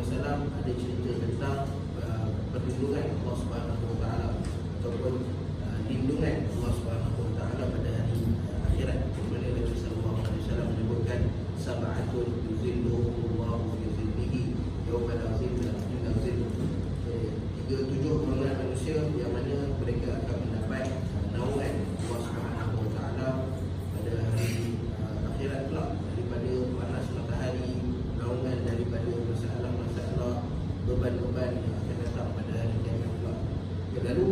Wasallam ada cerita tentang perlindungan Allah Subhanahu Wa Taala ataupun lindungan Allah Subhanahu Wa Taala pada hari akhirat. Di mana Nabi sallallahu alaihi wasallam menyebutkan sab'atun yuzilluhumullahu fi zillihi yawma la zilla illa zilluh. 37 golongan manusia yang mana mereka akan mendapat naungan Allah Subhanahu Wa Taala pada hari akhirat pula, daripada panas matahari, naungan daripada masalah-masalah, beban-beban yang akan datang pada hari kiamat pula. Lalu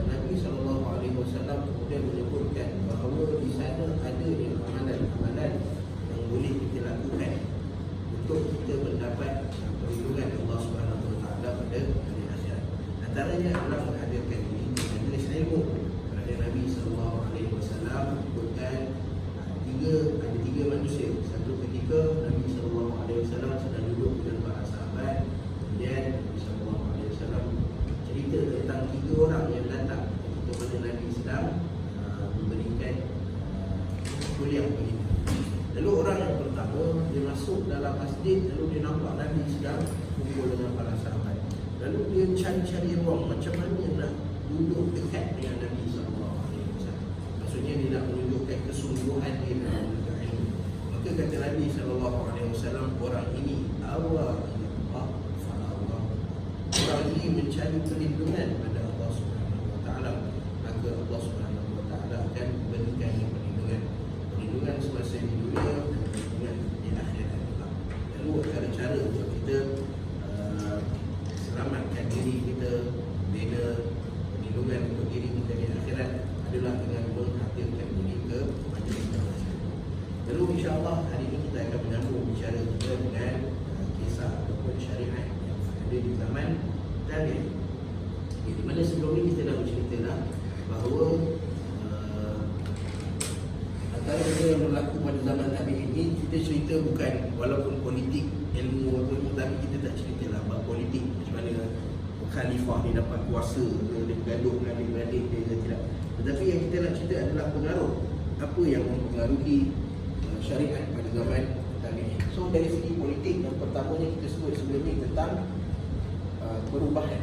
Nabi SAW kemudian menyebutkan bahawa di sana ada amalan-amalan yang boleh kita lakukan untuk kita mendapat perlindungan Allah Subhanahu Wa Taala pada hari akhirat. Antaranya adalah menghadirkan diri di majlis ilmu. Kerana Nabi SAW menyebutkan ada tiga manusia. Satu ketika Nabi SAW sedang duduk dengan para sahabat, kemudian Nabi SAW cerita tentang tiga orang yang datang ketika mana Nabi sedang memberikan kuliah bagi. Lalu orang yang pertama, dia masuk dalam masjid, lalu dia nampak Nabi sedang kumpul dengan para sahabat. Lalu dia cari-cari ruang macam mana nak duduk dekat dengan Nabi SAW. Maksudnya dia nak menunjukkan kesungguhan dia dalam menuntut ilmu. Maka kata Nabi SAW, orang ini Allah, orang ini mencari perlindungan pada Allah Subhanahu Wa Taala, maka Allah Subhanahu Wa Taala akan berikan perlindungan semasa di dunia dan perlindungan di akhirat juga. Lalu cara-cara untuk kita selamatkan diri kita, bina perlindungan untuk diri kita di akhirat adalah dengan menghadirkan diri ke majlis ilmu. Lalu insya-Allah hari ini kita akan menyambung bicara kita dengan kisah ataupun syariat yang ada di zaman tabi'in. Di mana sebelum ini kita dah bercerita lah bahawa antara benda yang berlaku pada zaman tabi'in ini, kita cerita bukan walaupun politik, ilmu apa, tapi kita tak cerita lah bab politik, macam mana khalifah ni dapat kuasa, dia bergaduh dengan adik-beradik dia ke tidak. Tetapi yang kita nak cerita adalah pengaruh apa yang mempengaruhi syariat pada zaman tabi'in. So dari segi politik, yang pertamanya kita sebut sebelum ni tentang perubahan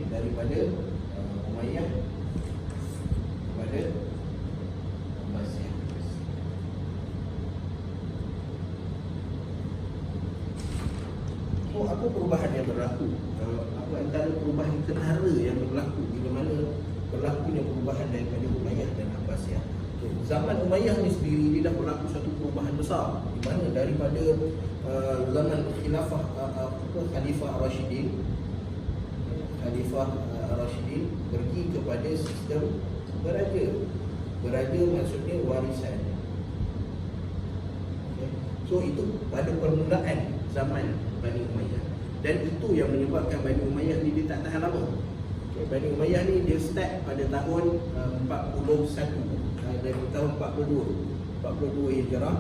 daripada Umayyah kepada Abbasiyah. So apa perubahan yang berlaku? Apa antara perubahan ketara yang berlaku bila mana berlakunya perubahan daripada Umayyah dan Abbasiyah? Zaman Umayyah ni sendiri dia dah berlaku satu perubahan besar, di mana daripada zaman khilafah Khalifah Rashidin pergi kepada sistem beraja. Beraja maksudnya warisan. Okay. So itu pada permulaan zaman Bani Umayyah, dan itu yang menyebabkan Bani Umayyah ni dia tak tahan lama. Okay. Bani Umayyah ni dia start pada tahun 41 dari tahun 42 Hijrah,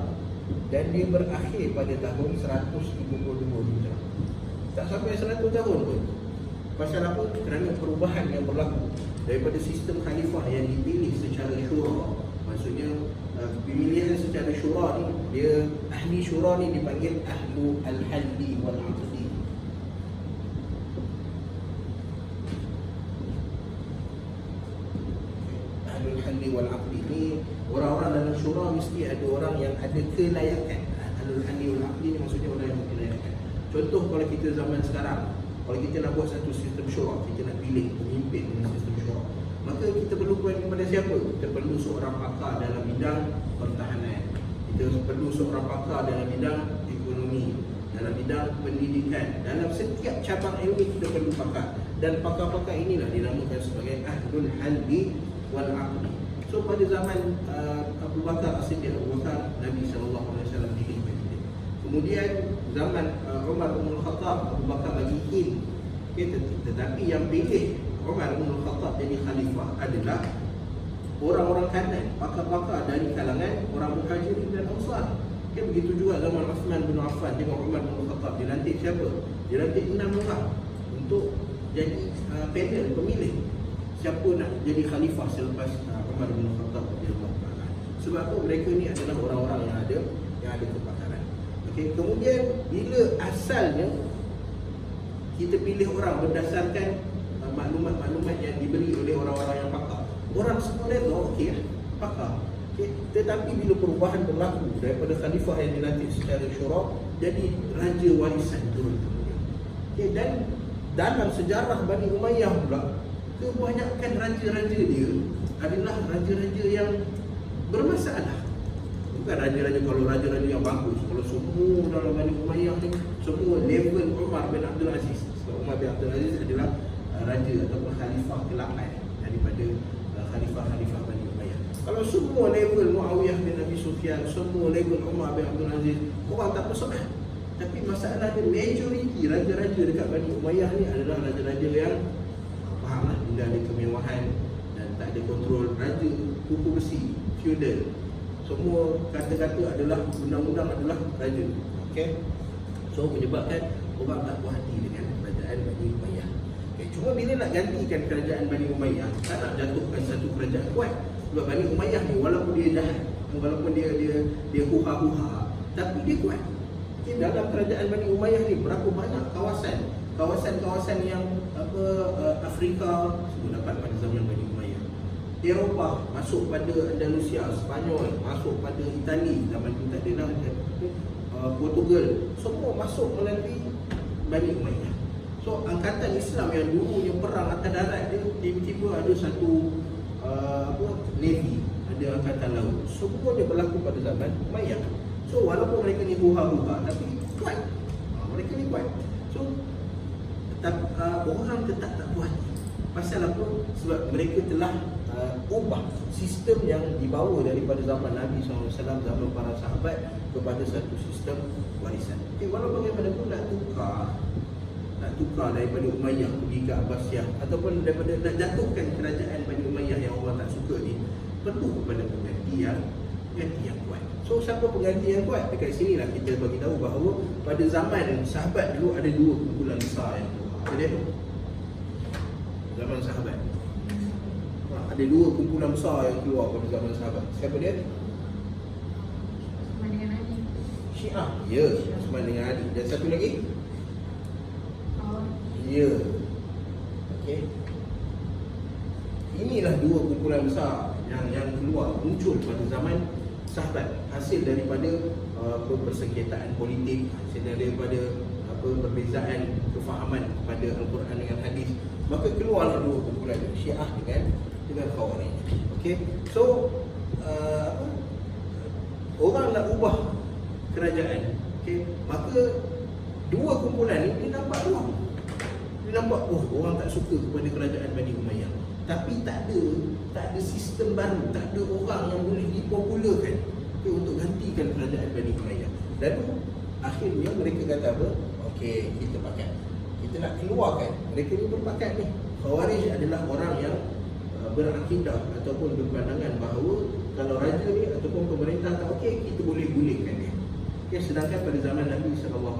dan dia berakhir pada tahun 152 Hijrah. Tak sampai 100 tahun pun. Pasal apa? Kerana perubahan yang berlaku daripada sistem khalifah yang dipilih secara syura. Maksudnya pemilihan secara syura ni, dia ahli syura ni dipanggil ahlu al-halli wal-aqdi. Ahlul halli wal-aqdi ni orang-orang dalam syura mesti ada orang yang ada kelayakan. Ahlul halli wal-aqdi ni maksudnya orang yang kelayakan. Contoh kalau kita zaman sekarang, kalau kita nak buat satu sistem syura, kita nak pilih pemimpin dengan sistem syura, maka kita perlu kepada siapa? Kita perlu seorang pakar dalam bidang pertahanan, kita perlu seorang pakar dalam bidang ekonomi, dalam bidang pendidikan. Dalam setiap cabang ilmu kita perlu pakar, dan pakar-pakar inilah dinamakan sebagai ahlul halli wal aqdi. So pada zaman Abu Bakar As-Siddiq, Nabi SAW pilih presiden. Kemudian zaman Umar bin Khattab, Abu Bakar bagi in. Tetapi yang pilih Umar bin Khattab jadi khalifah adalah orang-orang kanan, pakar-pakar dari kalangan orang Muhajirin dan Ansar. Begitu juga zaman Uthman bin Affan dengan Umar bin Khattab, dia lantik siapa? Dia lantik 6 orang untuk jadi panel pemilih siapa nak jadi khalifah selepas Umar bin Khattab. Sebab apa? Mereka ni adalah orang-orang yang yang ada kepakaran. Okey, kemudian bila asalnya kita pilih orang berdasarkan maklumat-maklumat yang diberi oleh orang-orang yang pakar. Orang semua tu okey pakar. Okay. Tetapi bila perubahan berlaku daripada khalifah yang dilantik secara syura jadi raja warisan turun kemudian. Okay. Dan dalam sejarah Bani Umayyah pula, kebanyakan raja-raja dia adalah raja-raja yang bermasalah. Bukan raja-raja, kalau raja-raja yang bagus, kalau semua dalam Bani Umayyah ni semua level Umar bin Abdul Aziz. Sebab Umar bin Abdul Aziz adalah raja ataupun khalifah ke-8 daripada khalifah-khalifah Bani Umayyah. Kalau semua level Muawiyah bin Abi Sufyan, semua level Umar bin Abdul Aziz, orang tak masalah. Tapi masalah dia majoriti raja-raja dekat Bani Umayyah ni adalah raja-raja yang fahamlah, bila ada kemewahan dan tak ada kontrol. Raja kuku besi, feudal. Semua kata-kata adalah, undang-undang adalah raja. Okey. So menyebabkan orang tak puas hati dengan kerajaan Bani Umayyah. Okay. Cuma bila nak gantikan kerajaan Bani Umayyah, tak nak jatuhkan satu kerajaan kuat. Sebab Bani Umayyah ni walaupun dia jahat, walaupun dia huha-huha, tapi dia kuat. Okay. Dalam kerajaan Bani Umayyah ni berapa banyak kawasan yang Afrika semua dapat pada zaman Bani Umayyah. Eropah masuk pada Andalusia, Spanyol masuk pada Itali, zaman tu tak ada dah, Portugal, semua masuk melalui Bani Umayyah. So angkatan Islam yang dulunya perang atas darat dia tiba-tiba ada satu navy, ada angkatan laut. Semua dia berlaku pada zaman Umayyah. So walaupun mereka ni huha-huha tapi kuat. Mereka ni kuat. So orang tetap tak puas hati. Pasal apa? Sebab mereka telah ubah sistem yang dibawa daripada zaman Nabi SAW, zaman para sahabat, kepada satu sistem warisan. Okay, walau bagaimanapun nak tukar daripada Umayyah pergi ke Abbasiyah, ataupun daripada nak jatuhkan kerajaan Bani Umayyah yang orang tak suka ni, perlu kepada pengganti yang kuat. So siapa pengganti yang kuat? Dekat sini lah kita bagi tahu bahawa pada zaman sahabat dulu ada dua kumpulan besar yang keluar. Ada tu zaman sahabat. Ada dua kumpulan besar yang keluar pada zaman sahabat. Siapa dia? Sama dengan Ali. Syiah. Ya, sama dengan Ali. Dan satu lagi? Ya. Okey. Inilah dua kumpulan besar yang keluar, muncul pada zaman sahabat, hasil daripada persengketaan politik, hasil daripada perbezaan kefahaman kepada Al-Quran dengan hadis. Maka keluarlah dua kumpulan, Syiah dengan Khawarij. Okey. So orang nak ubah kerajaan. Okey. Maka dua kumpulan ni dia nampak ruang. Dia nampak orang tak suka kepada kerajaan Bani Umayyah. Tapi tak ada sistem baru, tak ada orang yang boleh dipopularkan untuk gantikan kerajaan Bani Umayyah. Lalu akhirnya mereka kata apa? Okey, kita nak keluarkan. Mereka ni berpakat ni. Khawarij adalah orang yang berakidah ataupun berpandangan bahawa kalau raja ni ataupun pemerintah tak okey, kita boleh gulingkan dia. Okay, sedangkan pada zaman Nabi SAW,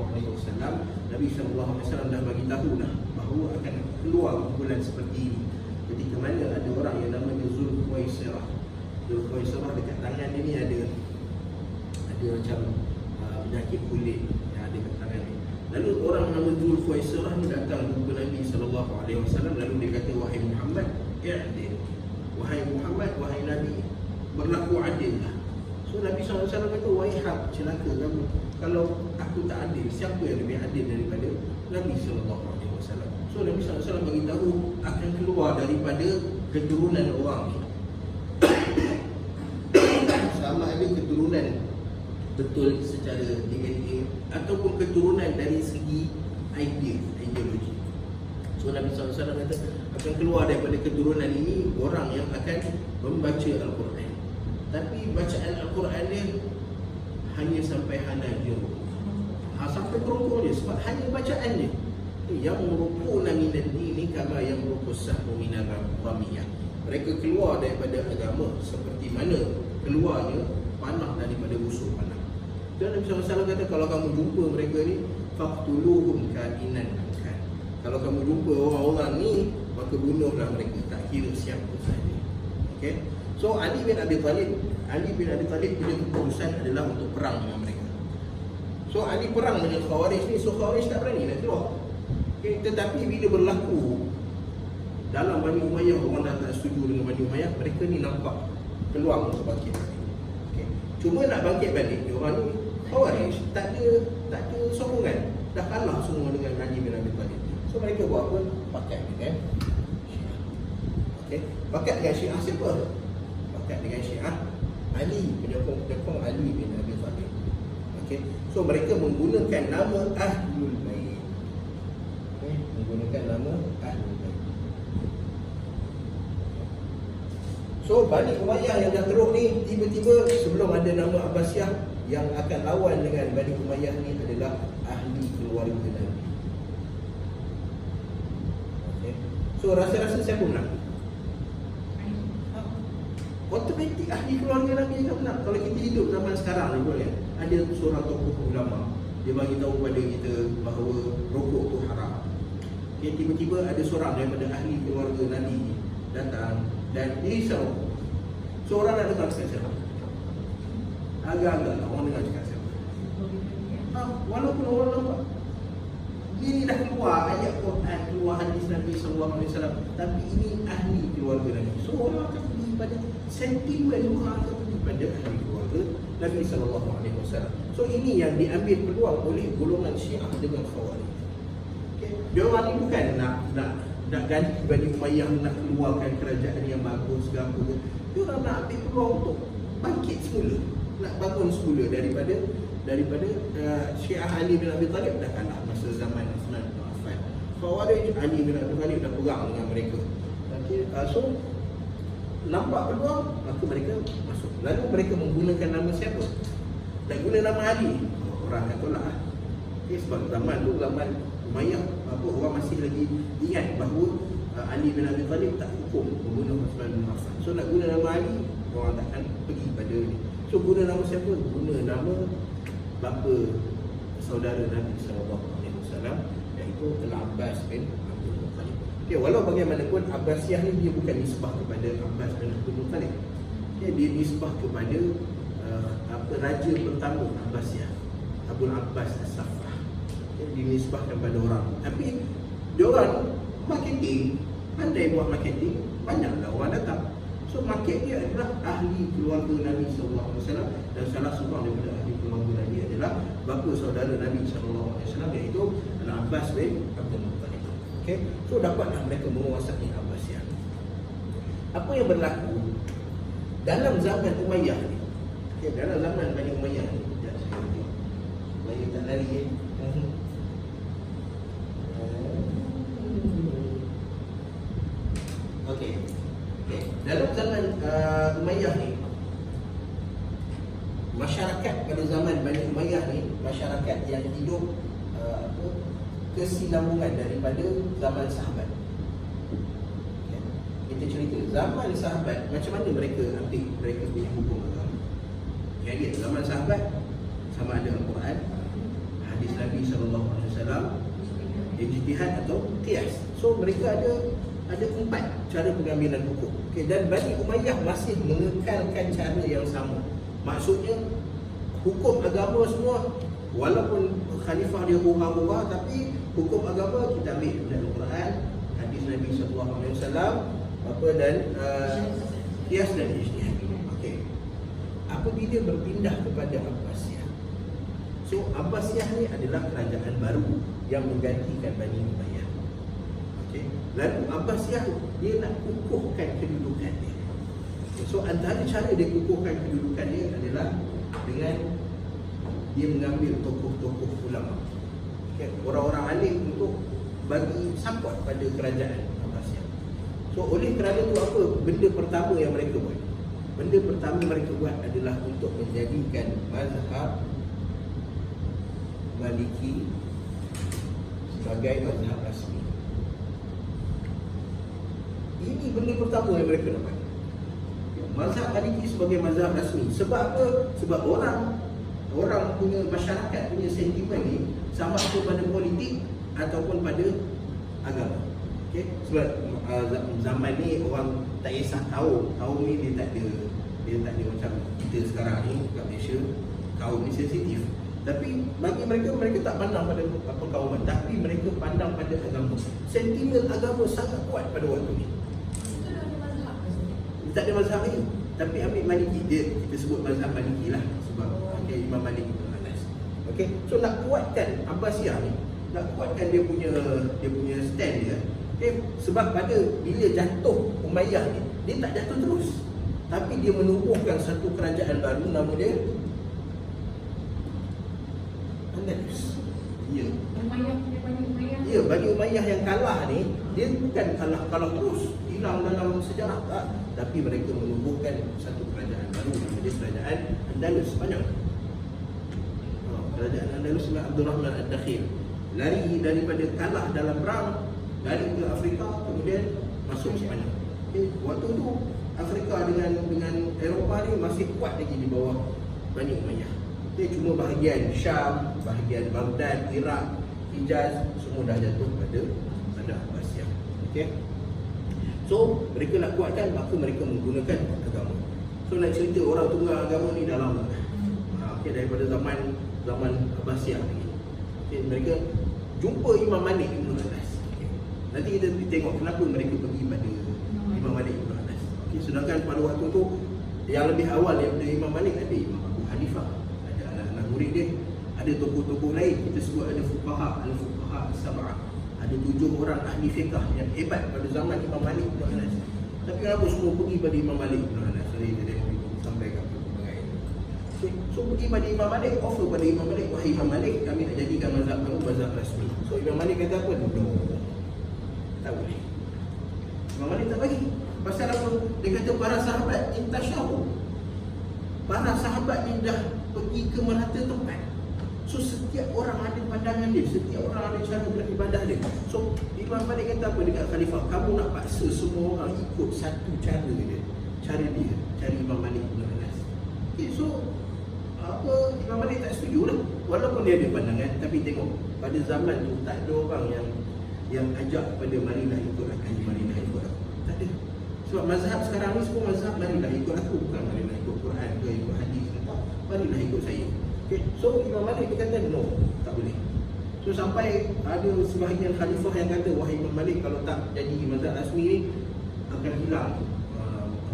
Nabi SAW dah bagi tahu dah bahawa akan keluar kumpulan seperti ini. Ketika mana ada orang yang namanya Zulkhuwaisirah. Zulkhuwaisirah dekat tangan dia ni ada macam penyakit kulit yang ada dekat tangan dia. Lalu orang nama Zulkhuwaisirah ni datang kepada Nabi SAW, lalu dia kata, wahai Muhammad, i'dil. Wahai Muhammad, wahai Nabi, berlaku adillah. So Nabi SAW kata, wahai celaka kamu, kalau aku tak adil, siapa yang lebih adil daripada Nabi SAW? So Nabi SAW bagi tahu akan keluar daripada keturunan orang ni. Sama ada keturunan betul secara DNA ataupun keturunan dari segi ideologi. So Nabi SAW kata akan keluar daripada keturunan ini orang yang akan membaca Al-Quran. Tapi bacaan Al-Quran ni hanya sampai hanajir, sampai kerongkong je, sebab hanya bacaan je. Yang merupuna minan dini kama yang merupus sahmu minan ramiyah. Mereka keluar daripada agama seperti mana keluarnya panah daripada busuk panah. Dan Nabi SAW kata, kalau kamu jumpa mereka ni, faqtuluhum kainan kan. Kalau kamu jumpa orang-orang ni, maka bunuhlah mereka, tak kira siapa saja. Okey. So Ali bin Abi Talib punya keputusan adalah untuk perang dengan mereka. So Ali perang dengan Khawarij ni, so Khawarij tak berani nak keluar. Okay, tetapi bila berlaku dalam Bani Umayyah, orang dah tak setuju dengan Bani Umayyah, mereka ni nampak peluang untuk bangkit balik. Okay. Cuma nak bangkit balik, orang ni Khawarij tak ada sokongan, dah kalah semua dengan Ali bin Abi Thalib. So mereka buat apa? Pakat dengan Syiah. Okay. Pakat dengan Syiah siapa? Pakat dengan Syiah Ali, penyokong Ali bin Abi Thalib. Okay. So mereka menggunakan nama Ahlul Bait. Okay. Menggunakan nama Ahlul Bait. So Bani Umayyah yang dah teruk ni, tiba-tiba sebelum ada nama Abbasiyah, yang akan lawan dengan Bani Umayyah ni adalah ahli keluarga Nabi. Okay. So rasa-rasa siapa menang? Otomatik ahli keluarga Nabi akan menang. Kalau kita hidup zaman sekarang ni, boleh ada seorang tokoh ulama, dia bagi tahu kepada kita bahawa rokok tu haram. Okay, tiba-tiba ada seorang daripada ahli keluarga Nabi datang dan dia risau. So orang nak dengar siapa? Agak-agak lah orang dengar cakap siapa. Walaupun orang nampak ini dah keluar ayat Quran, keluar hadis Nabi SAW, tapi ini ahli keluarga Nabi. So orang akan pergi pada sentimen, orang akan pergi pada ahli keluarga Nabi SAW. So ini yang diambil peluang oleh golongan Syiah dengan Khawarij. Okay. Dia orang ni bukan nak ganti Bani Umayyah, nak keluarkan kerajaan yang bagus ke apa ke. Dia orang nak ambil peluang untuk bangkit semula, nak bangun semula daripada Syiah Ali bin Abi Thalib dah kalah masa zaman Uthman bin Affan. Khawarij, Ali bin Abi Thalib dah perang dengan mereka. Okay. So nampak peluang, maka mereka masuk. Lalu mereka menggunakan nama siapa? Tak guna nama Ali. Orang kata lah. Okay, sebab zaman tu, zaman Umayyah, orang masih lagi ingat bahawa Ali bin Abi Thalib tak hukum membunuh Uthman bin Affan. So nak guna nama Ali, orang takkan pergi pada ni. So guna nama siapa? Guna nama bapa saudara Nabi SAW, iaitu Al-Abbas bin Abdul Muttalib. Okay, walau bagaimanapun Abbasiyah ni dia bukan nisbah kepada Abbas bin Abdul Muttalib. Okay, dia nisbah kepada raja pertama Abbasiyah, Abu Abbas As-Saffah. Okay, dinisbahkan pada orang. Tapi dia orang marketing, pandai buat marketing, banyaklah orang datang. So market dia adalah ahli keluarga Nabi SAW, dan salah seorang daripada ahli keluarga Nabi adalah bapa saudara Nabi SAW, iaitu Al-Abbas bin Abdul Muttalib. Okay? So dapatlah mereka menguasai Abbasiyah. Apa yang berlaku dalam zaman Umayyah ni? Okay, dalam zaman Bani Umayyah ni, sekejap saya tengok supaya tak lari Okay. Dalam zaman Umayyah ni, masyarakat pada zaman Bani Umayyah ni, masyarakat yang hidup kesinambungan daripada zaman sahabat. Okay. Kita cerita zaman sahabat, macam mana mereka ambil mereka punya hukum agama. Jadi zaman sahabat sama ada Al-Quran, hadis Nabi SAW, ijtihad atau qiyas. So mereka ada 4 cara pengambilan hukum. Okay, dan Bani Umayyah masih mengekalkan cara yang sama. Maksudnya hukum agama semua, walaupun khalifah dia hura-hura, tapi hukum agama kita ambil dari Al-Quran, hadis Nabi SAW, dan qiyas dan ijtihad. Okay. Apabila berpindah kepada Abbasiyah, so Abbasiyah ni adalah kerajaan baru yang menggantikan Bani Umayyah. Okay. Lalu Abbasiyah dia nak kukuhkan kedudukan dia. Okay. So antara cara dia kukuhkan kedudukan dia adalah dengan dia mengambil tokoh-tokoh ulama, okay, orang-orang alim untuk bagi support pada kerajaan Abbasiyah. So oleh kerana itu apa benda pertama yang mereka buat? Benda pertama mereka buat adalah untuk menjadikan mazhab Maliki sebagai mazhab rasmi. Ini benda pertama yang mereka dapat. Mazhab Maliki sebagai mazhab rasmi. Sebab apa? Sebab orang punya, masyarakat punya sentimen ni sama ada pada politik ataupun pada agama. Okay? Sebab zaman ni orang tak kisah kaum ni dia tak ada macam kita sekarang ni kat Malaysia, kaum ni sensitif. Tapi bagi mereka, mereka tak pandang pada perkauman, tapi mereka pandang pada agama. Sentimen agama sangat kuat pada waktu ni. Tak ada mazhab lagi. Tapi ambil Maliki, kita sebut mazhab Maliki lah, sebab Imam Malik Ibn Anas. Okay, so nak kuatkan Abbasiyah ni, nak kuatkan dia punya stand dia. Okay, sebab pada bila jatuh Umayyah ni, dia tak jatuh terus, tapi dia menubuhkan satu kerajaan baru, nama dia Andalus. Ya. Ya, Bani Umayyah yang kalah ni, dia bukan kalah terus, hilang dalam sejarah tak, tapi mereka menubuhkan satu kerajaan baru, nama dia kerajaan Andalus. Banyak kerajaan Andalus dengan Abdul Rahman Ad-Dakhil. Lari daripada kalah dalam perang, lari ke Afrika, kemudian masuk Spanyol. Okay, waktu tu Afrika dengan Eropah ni masih kuat lagi di bawah Bani Umayyah. Okay, cuma bahagian Syam, bahagian Baghdad, Iraq, Hijaz, semua dah jatuh pada Abbasiyah. Okay, so mereka nak kuatkan, maka mereka menggunakan agama. So nak cerita orang tunggal agama ni dah lama. Okay, daripada zaman Abbasiyah lagi. Okay, mereka jumpa Imam Malik Ibn Anas. Okay, nanti kita tengok kenapa mereka pergi pada Imam Malik Ibn Anas. Okay, sedangkan pada waktu tu yang lebih awal daripada Imam Malik ada Imam Abu Hanifah, ada anak-anak murid dia, ada tokoh-tokoh lain. Kita sebut ada fuqaha as-sab'ah, ada 7 orang ahli fiqh yang hebat pada zaman Imam Malik Ibn Anas. Tapi kenapa semua pergi pada Imam Malik Ibn Anas? Jadi kita sampai ke pelbagai. So pergi pada Imam Malik, offer pada Imam Malik, wahai Imam Malik, kami nak jadikan mazhab kamu mazhab rasmi. So Imam Malik kata apa? No, tak boleh. Imam Malik tak bagi. Pasal apa? Dia kata para sahabat intasyahu, para sahabat ni dah pergi ke merata tempat. So setiap orang ada pandangan dia, setiap orang ada cara beribadah dia. So Imam Malik kata apa dekat khalifah? Kamu nak paksa semua orang ikut satu cara dia, cara Imam Malik Ibn Anas. Okay, so Imam Malik tak setuju lah. Walaupun dia ada pandangan, tapi tengok pada zaman tu tak ada orang yang ajak pada marilah ikut aku, marilah ikut aku. Tak ada. Sebab mazhab sekarang ni semua mazhab marilah ikut aku, bukan marilah ikut Quran ke ikut hadis ke tak. Marilah ikut saya. Okay, so Imam Malik dia kata no, tak boleh. So sampai ada sebahagian khalifah yang kata, wahai Imam Malik, kalau tak jadi mazhab rasmi ni akan hilang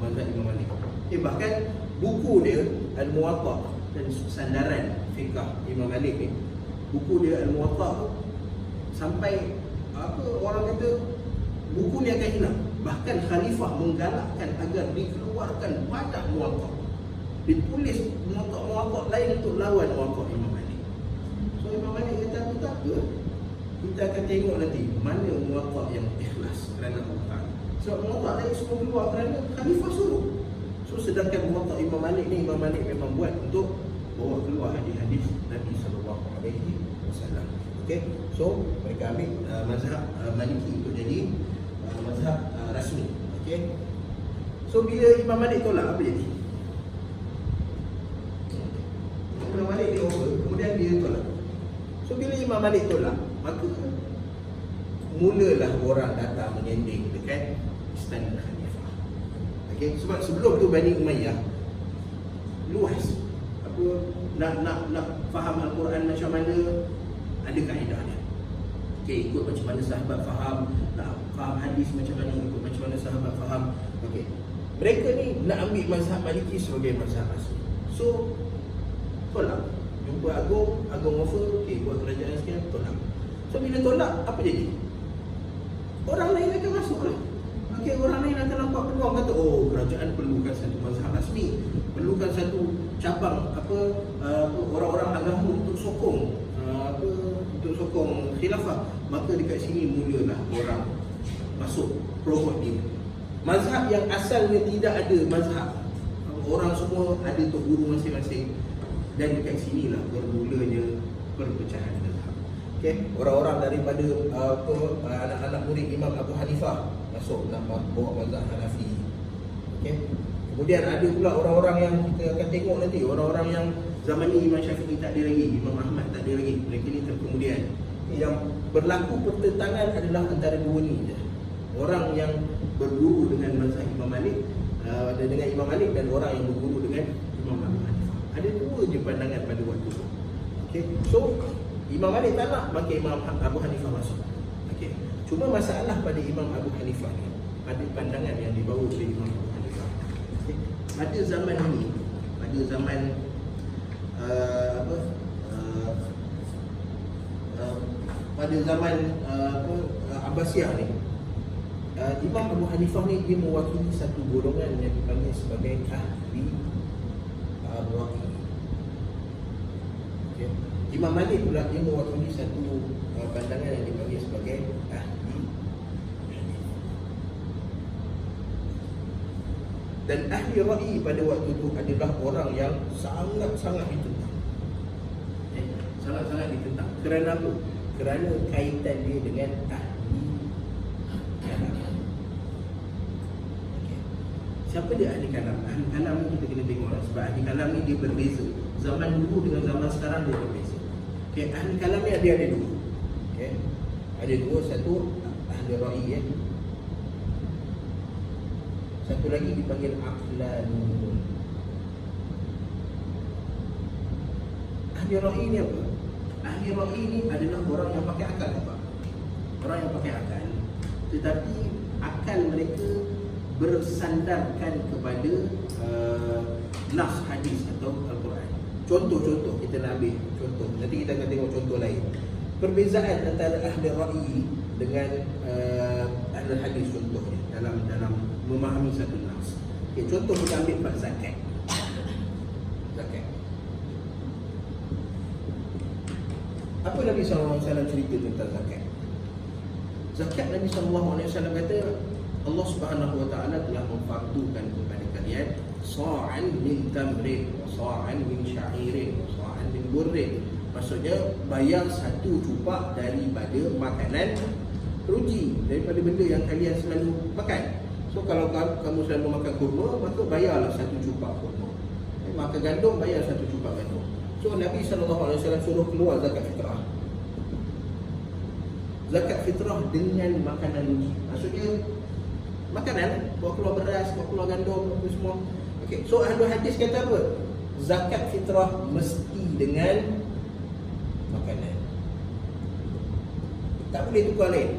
mazhab Imam Malik. Okay, bahkan buku dia Al-Muwatta dan sandaran fiqh Imam Malik ni, buku dia Al-Muwatta sampai orang kata buku ni akan hilang. Bahkan khalifah menggalakkan agar dikeluarkan banyak Muwatta, ditulis Muwatta lain untuk lawan Muwatta Imam Malik. So Imam Malik kata tak apa, kita akan tengok nanti mana Muwatta yang ikhlas kerana Allah Ta'ala. Sebab Muwatta lain semua keluar kerana khalifah suruh. So sedangkan Muwatta Imam Malik ni, Imam Malik memang buat untuk bawa keluar hadis-hadis Nabi SAW. Okay, so mereka ambil mazhab Maliki untuk jadi mazhab rasmi. Okay, so bila Imam Malik tolak, apa jadi? Imam Malik dia over, kemudian dia tolak. So bila Imam Malik tolak, maka mulalah orang datang menyending dekat istana khalifah. Okay, sebab sebelum tu Bani Umayyah luas, apa nak faham Al-Quran macam mana, ada kaedah dia. Okay, ikut macam mana sahabat faham, nak faham hadis macam mana, ikut macam mana sahabat faham. Okay, mereka ni nak ambil mazhab Maliki sebagai mazhab asli. So tolak, jumpa Agung offer, okay, buat kerajaan sekian, tolak. So bila tolak, apa jadi? Orang lain akan masuk lah. Okay, orang lain akan nampak peluang, kata oh, kerajaan perlukan satu mazhab rasmi, perlukan satu cabang orang-orang agama untuk sokong untuk sokong khilafah. Maka dekat sini mulalah orang masuk promote dia. Mazhab yang asalnya tidak ada mazhab, orang semua ada tok guru masing-masing, dan dekat sinilah bermulanya perpecahan mazhab. Okay, orang-orang daripada anak-anak murid Imam Abu Hanifah masuk nak bawa mazhab Hanafi. Okay, kemudian ada pula orang-orang yang kita akan tengok nanti, orang-orang yang zaman ni Imam Syafi'i tak ada lagi, Imam Ahmad tak ada lagi, mereka ni terkemudian. Yang berlaku pertentangan adalah antara dua ni je. Orang yang berguru dengan mazhab Imam Malik dengan Imam Malik, dan orang yang berguru dengan Imam Abu Hanifah. Ada dua je pandangan pada waktu tu. Okay. So Imam Malik tak nak, maka Imam Abu Hanifah masuk. Okay. Cuma masalah pada Imam Abu Hanifah ni, ada pandangan yang dibawa oleh Imam Abu Hanifah. Okay. Pada zaman ini, pada zaman pada zaman Abbasiyah ni, Imam Abu Hanifah ni dia mewakili satu golongan yang dipanggil sebagai ahli ar-ra'i. Okay. Imam Malik pula dia mewakili satu pandangan yang dipanggil sebagai ahli hadis. Dan ahli ra'i pada waktu itu adalah orang yang sangat-sangat ditentang. Sangat-sangat ditentang. Kerana apa? Kerana kaitan dia dengan ahli kalam. Okay. Siapa dia ahli kalam? Ahli kalam ni kita kena tengok lah. Sebab ahli kalam ni dia berbeza. Zaman dulu dengan zaman sekarang dia berbeza. Okay. Ahli kalam ni ada dua. Okay. Ada dua. Satu ahli ra'i ya. Satu lagi dipanggil aqlanun. Ahli ra'i ni apa? Ahli ra'i ni adalah orang yang pakai akal apa? Orang yang pakai akal, tetapi akal mereka bersandarkan kepada nas hadis atau Al-Quran. Contoh-contoh kita nak ambil contoh. Nanti kita akan tengok contoh lain. Perbezaan antara ahli ra'i dengan ahli hadis contohnya dalam memahami satu nas. Okay, contoh kita ambil bab zakat. Zakat. Apa Nabi SAW cerita tentang zakat? Zakat Nabi SAW kata Allah Subhanahu Wa Taala telah memfardukan kepada kalian sa'an min tamrin, sa'an min sya'irin, sa'an min burrin. Maksudnya bayar satu cupak daripada makanan ruji, daripada benda yang kalian selalu makan. So kalau kamu selalu makan kurma, maka bayarlah satu cupak kurma. Makan gandum, bayar satu cupak gandum. So Nabi SAW suruh keluar zakat fitrah. Zakat fitrah dengan makanan ruji. Maksudnya makanan, bawa keluar beras, bawa keluar gandum, apa semua. Okay. So ahli hadis kata apa? Zakat fitrah mesti dengan makanan. Tak boleh tukar lain.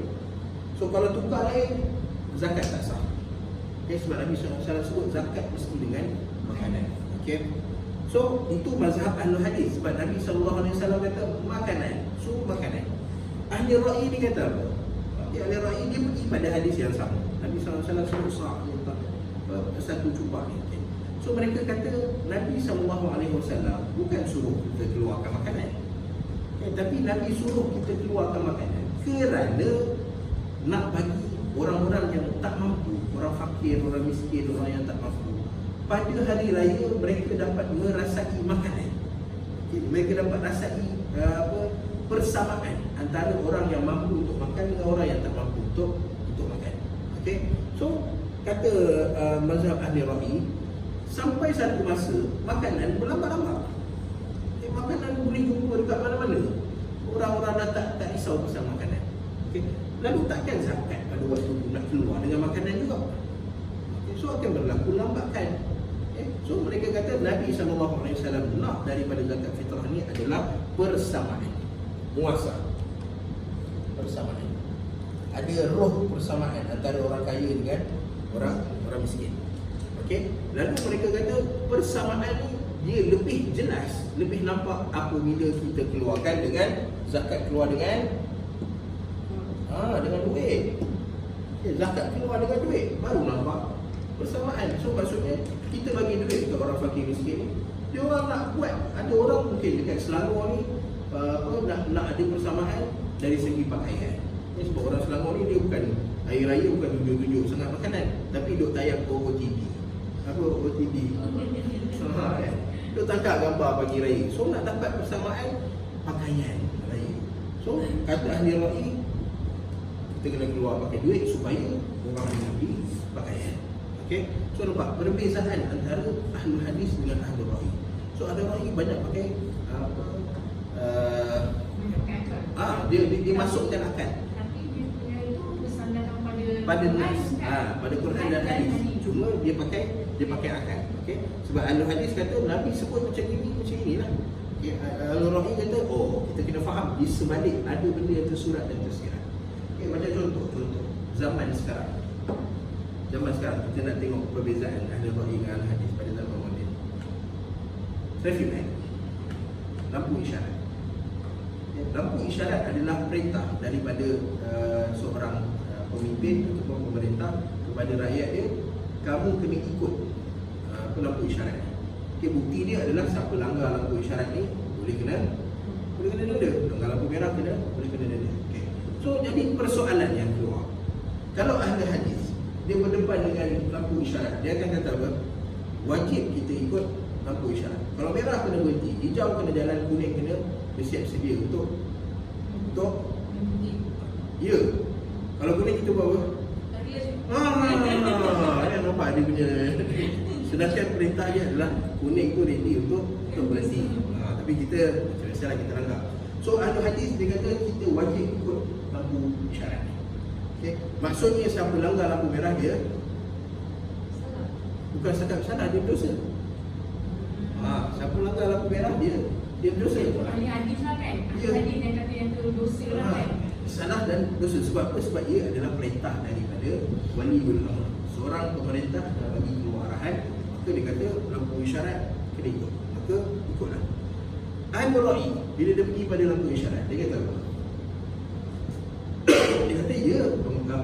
So kalau tukar lain, zakat tak sah. Okay, sebab Nabi SAW sebut zakat mesti dengan makanan. Okay. So itu mazhab ahli hadis. Sebab Nabi SAW kata makanan. So makanan. Ahli ra'i ni kata apa? Ahli ra'i dia pergi pada hadis yang sama. Nabi SAW sebut sah' satu cupak ni. Okay. So mereka kata Nabi SAW bukan suruh kita keluarkan makanan. Okay, tapi Nabi suruh kita keluarkan makanan kerana nak bagi orang-orang yang tak mampu, orang fakir, orang miskin, orang yang tak mampu, pada hari raya mereka dapat merasai makanan. Okay, mereka dapat rasai persamaan antara orang yang mampu untuk makan dengan orang yang tak mampu untuk makan. Okay, so kata mazhab ahli ra'i, sampai satu masa makanan berlambat-lambat. Okay, makanan boleh jumpa dekat mana-mana. Orang-orang dah tak risau pasal makanan. Okay. Lalu takkan zakat pada waktu itu nak keluar dengan makanan juga. Okay. So akan berlaku lambatkan. Okay. So mereka kata Nabi SAW nak daripada zakat fitrah ni adalah persamaan, muasa, persamaan. Ada roh persamaan antara orang kaya dengan orang miskin. Okay. Lalu mereka kata persamaan ni dia lebih jelas, lebih nampak apabila kita keluarkan dengan zakat, keluar dengan duit. Okay, zakat keluar dengan duit, baru nampak persamaan. So maksudnya kita bagi duit ke orang fakir miskin ni, dia orang nak buat. Ada orang mungkin dekat Selangor ni nak ada persamaan dari segi pakaian. Sebab orang Selangor ni dia bukan hari raya, bukan tunjuk-tunjuk sangat makanan, tapi duk tayang OOTD. Apa OOTD? Duk tangkap gambar pagi raya. So nak dapat persamaan pakaian raya. So kata ahli ra'i, kita kena keluar pakai duit supaya orang beli pakaian. Okay. So nampak perbezaan antara ahli hadis dengan ahli ra'i. So ahli ra'i banyak pakai dia masukkan akal. Tapi dia punya itu bersandarkan pada nas, pada Quran dan hadis. Cuma dia pakai akal. Okay. Sebab ahli hadis kata Nabi sebut macam inilah. Okay, Al-Ra'i kata, oh kita kena faham di sebalik ada benda yang tersurat dan tersirat. Okay, macam contoh zaman sekarang kita nak tengok perbezaan Al-Ra'i dengan Al-Hadis pada zaman moden. Traffic light, lampu isyarat. Lampu isyarat adalah perintah daripada seorang pemimpin ataupun pemerintah kepada rakyat dia, kamu kena ikut lampu isyarat. Okay, bukti dia adalah siapa langgar lampu isyarat ni boleh kena denda. Langgar lampu merah boleh kena denda. Okay. So jadi persoalan yang keluar, kalau ahli hadis dia berdepan dengan lampu isyarat, dia akan kata apa? Wajib kita ikut lampu isyarat. Kalau merah kena berhenti, hijau kena jalan, kuning kena bersiap sedia untuk ya. Kalau kuning kita buat apa? Dia nampak dia punya. Sedangkan perintah dia adalah kuning tu ready untuk berhenti. Tapi kita macam biasalah kita langgar. So ahli hadis dia kata kita wajib ikut lampu isyarat. Okay. Maksudnya siapa langgar lampu merah dia bukan sekadar salah, dia berdosa. Siapa langgar lampu merah dia berdosa. Ahli hadis lah kan? Ahli hadis yang kata yang tu dosa lah kan? Salah dan dosa. Sebab apa? Sebab ia adalah perintah daripada waliul amr. Seorang pemerintah dah bagi keluar arahan, maka dia kata lampu isyarat kena ikut, maka ikutlah. Al-Ra'i bila dia pergi pada lampu isyarat, dia kata apa? Dia kata ya,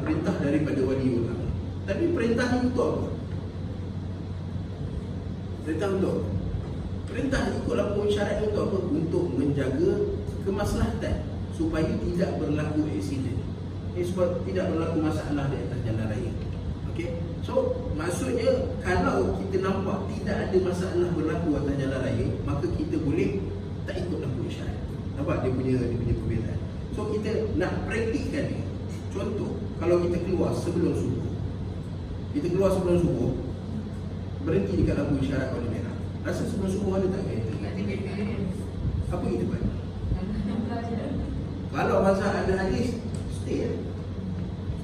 perintah daripada waliul amr. Tapi perintah ni untuk apa? Perintah ikut lampu isyarat ni untuk apa? Untuk menjaga kemaslahatan supaya tidak berlaku aksiden. Sebab tidak berlaku masalah di atas jalan raya. Okey. So maksudnya kalau kita nampak tidak ada masalah berlaku atas jalan raya, maka kita boleh tak ikut lampu isyarat. Nampak dia punya perbezaan. So kita nak praktikkan ni. Contoh, kalau kita keluar sebelum subuh. Berhenti dekat lampu isyarat warna merah. Rasa sebelum subuh ada tak kereta? Apa kita buat? Kalau mazhab ada hadis, stay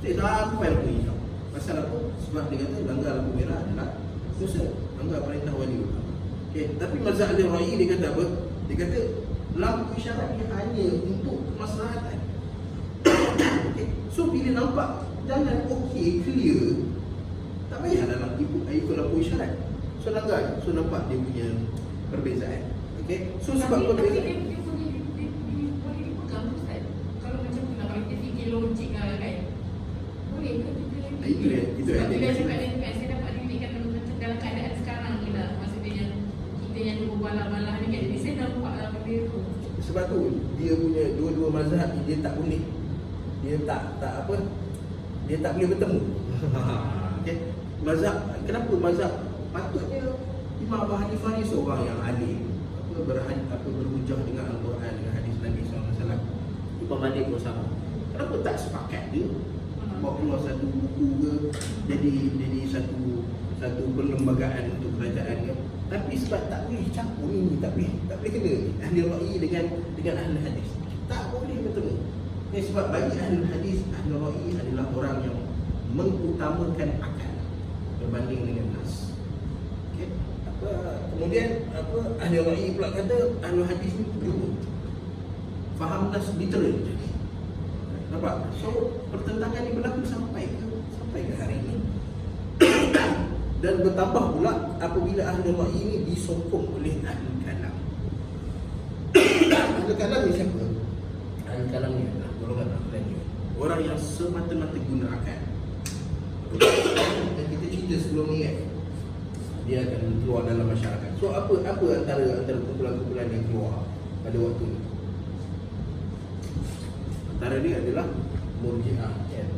sampai lampu hijau. Pasal apa? Sebab dia kata langgar lampu merah adalah dosa, langgar perintah waliul amr. Okay. Tapi mazhab Al-Ra'i dia kata apa? Dia kata lampu isyarat ni hanya untuk kemaslahatan. Okay. So bila nampak jalan okey, clear, tak payah dalam ikut lampu isyarat. So langgar. So nampak dia punya perbezaan. Okay. So sebab perbezaan logik lah kan. Boleh ke kita itu yang bila cakap dia kan, saya dapat dilihat dalam keadaan sekarang ni lah. Maksudnya yang kita yang berbalah-balah ni kan, jadi saya nampak lah benda tu. Sebab tu dia punya dua-dua mazhab ni dia tak boleh, dia tak dia tak boleh bertemu. Okay. Mazhab, kenapa mazhab? Patutnya Imam Abu Hanifah ni seorang yang alim, berhujah dengan Al-Quran, dengan hadis Nabi SAW. Imam Malik pun sama. Kenapa tak sepakat dia buat keluar satu buku ke, jadi satu perlembagaan untuk kerajaan ke? Tapi sebab tak boleh campur ni, tak boleh kena ahli ra'i dengan ahli hadis. Tak boleh bertemu. Sebab bagi ahli hadis, ahli ra'i adalah orang yang mengutamakan akal berbanding dengan nas. Okay. Kemudian ahli ra'i pula kata ahli hadis ni peluru, faham nas literal. Nampak? So pertentangan ni berlaku sampai ke hari ini. Dan bertambah pula apabila ahli ra'i ini disokong oleh ahli kalam. Ahli kalam ni siapa? Ahli kalam ni adalah golongan akhlaknya, orang yang semata-mata guna akal. Dan kita cerita sebelum ni kan, dia akan keluar dalam masyarakat. So apa antara kumpulan-kumpulan yang keluar pada waktu ni? Antara dia adalah Murji'ah, kan?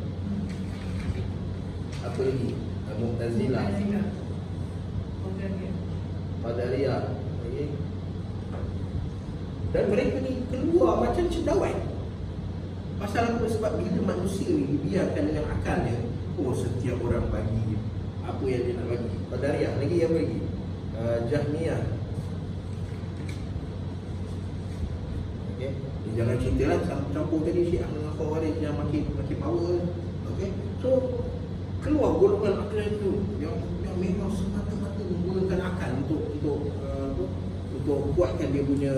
Apa lagi? Mu'tazilah, Qadariyah, okay? Dan mereka ni keluar macam cendawan. Pasal apa? Sebab bila manusia ni dibiarkan dengan akal dia, setiap orang bagi apa yang dia nak bagi. Qadariyah, lagi apa lagi? Jahmiyah. Okay? Jangan ceritalah campur tadi Syiah dengan Khawarij yang makin power. Okay? So keluar golongan akal itu yang memang semata-mata menggunakan akal untuk untuk kuatkan dia punya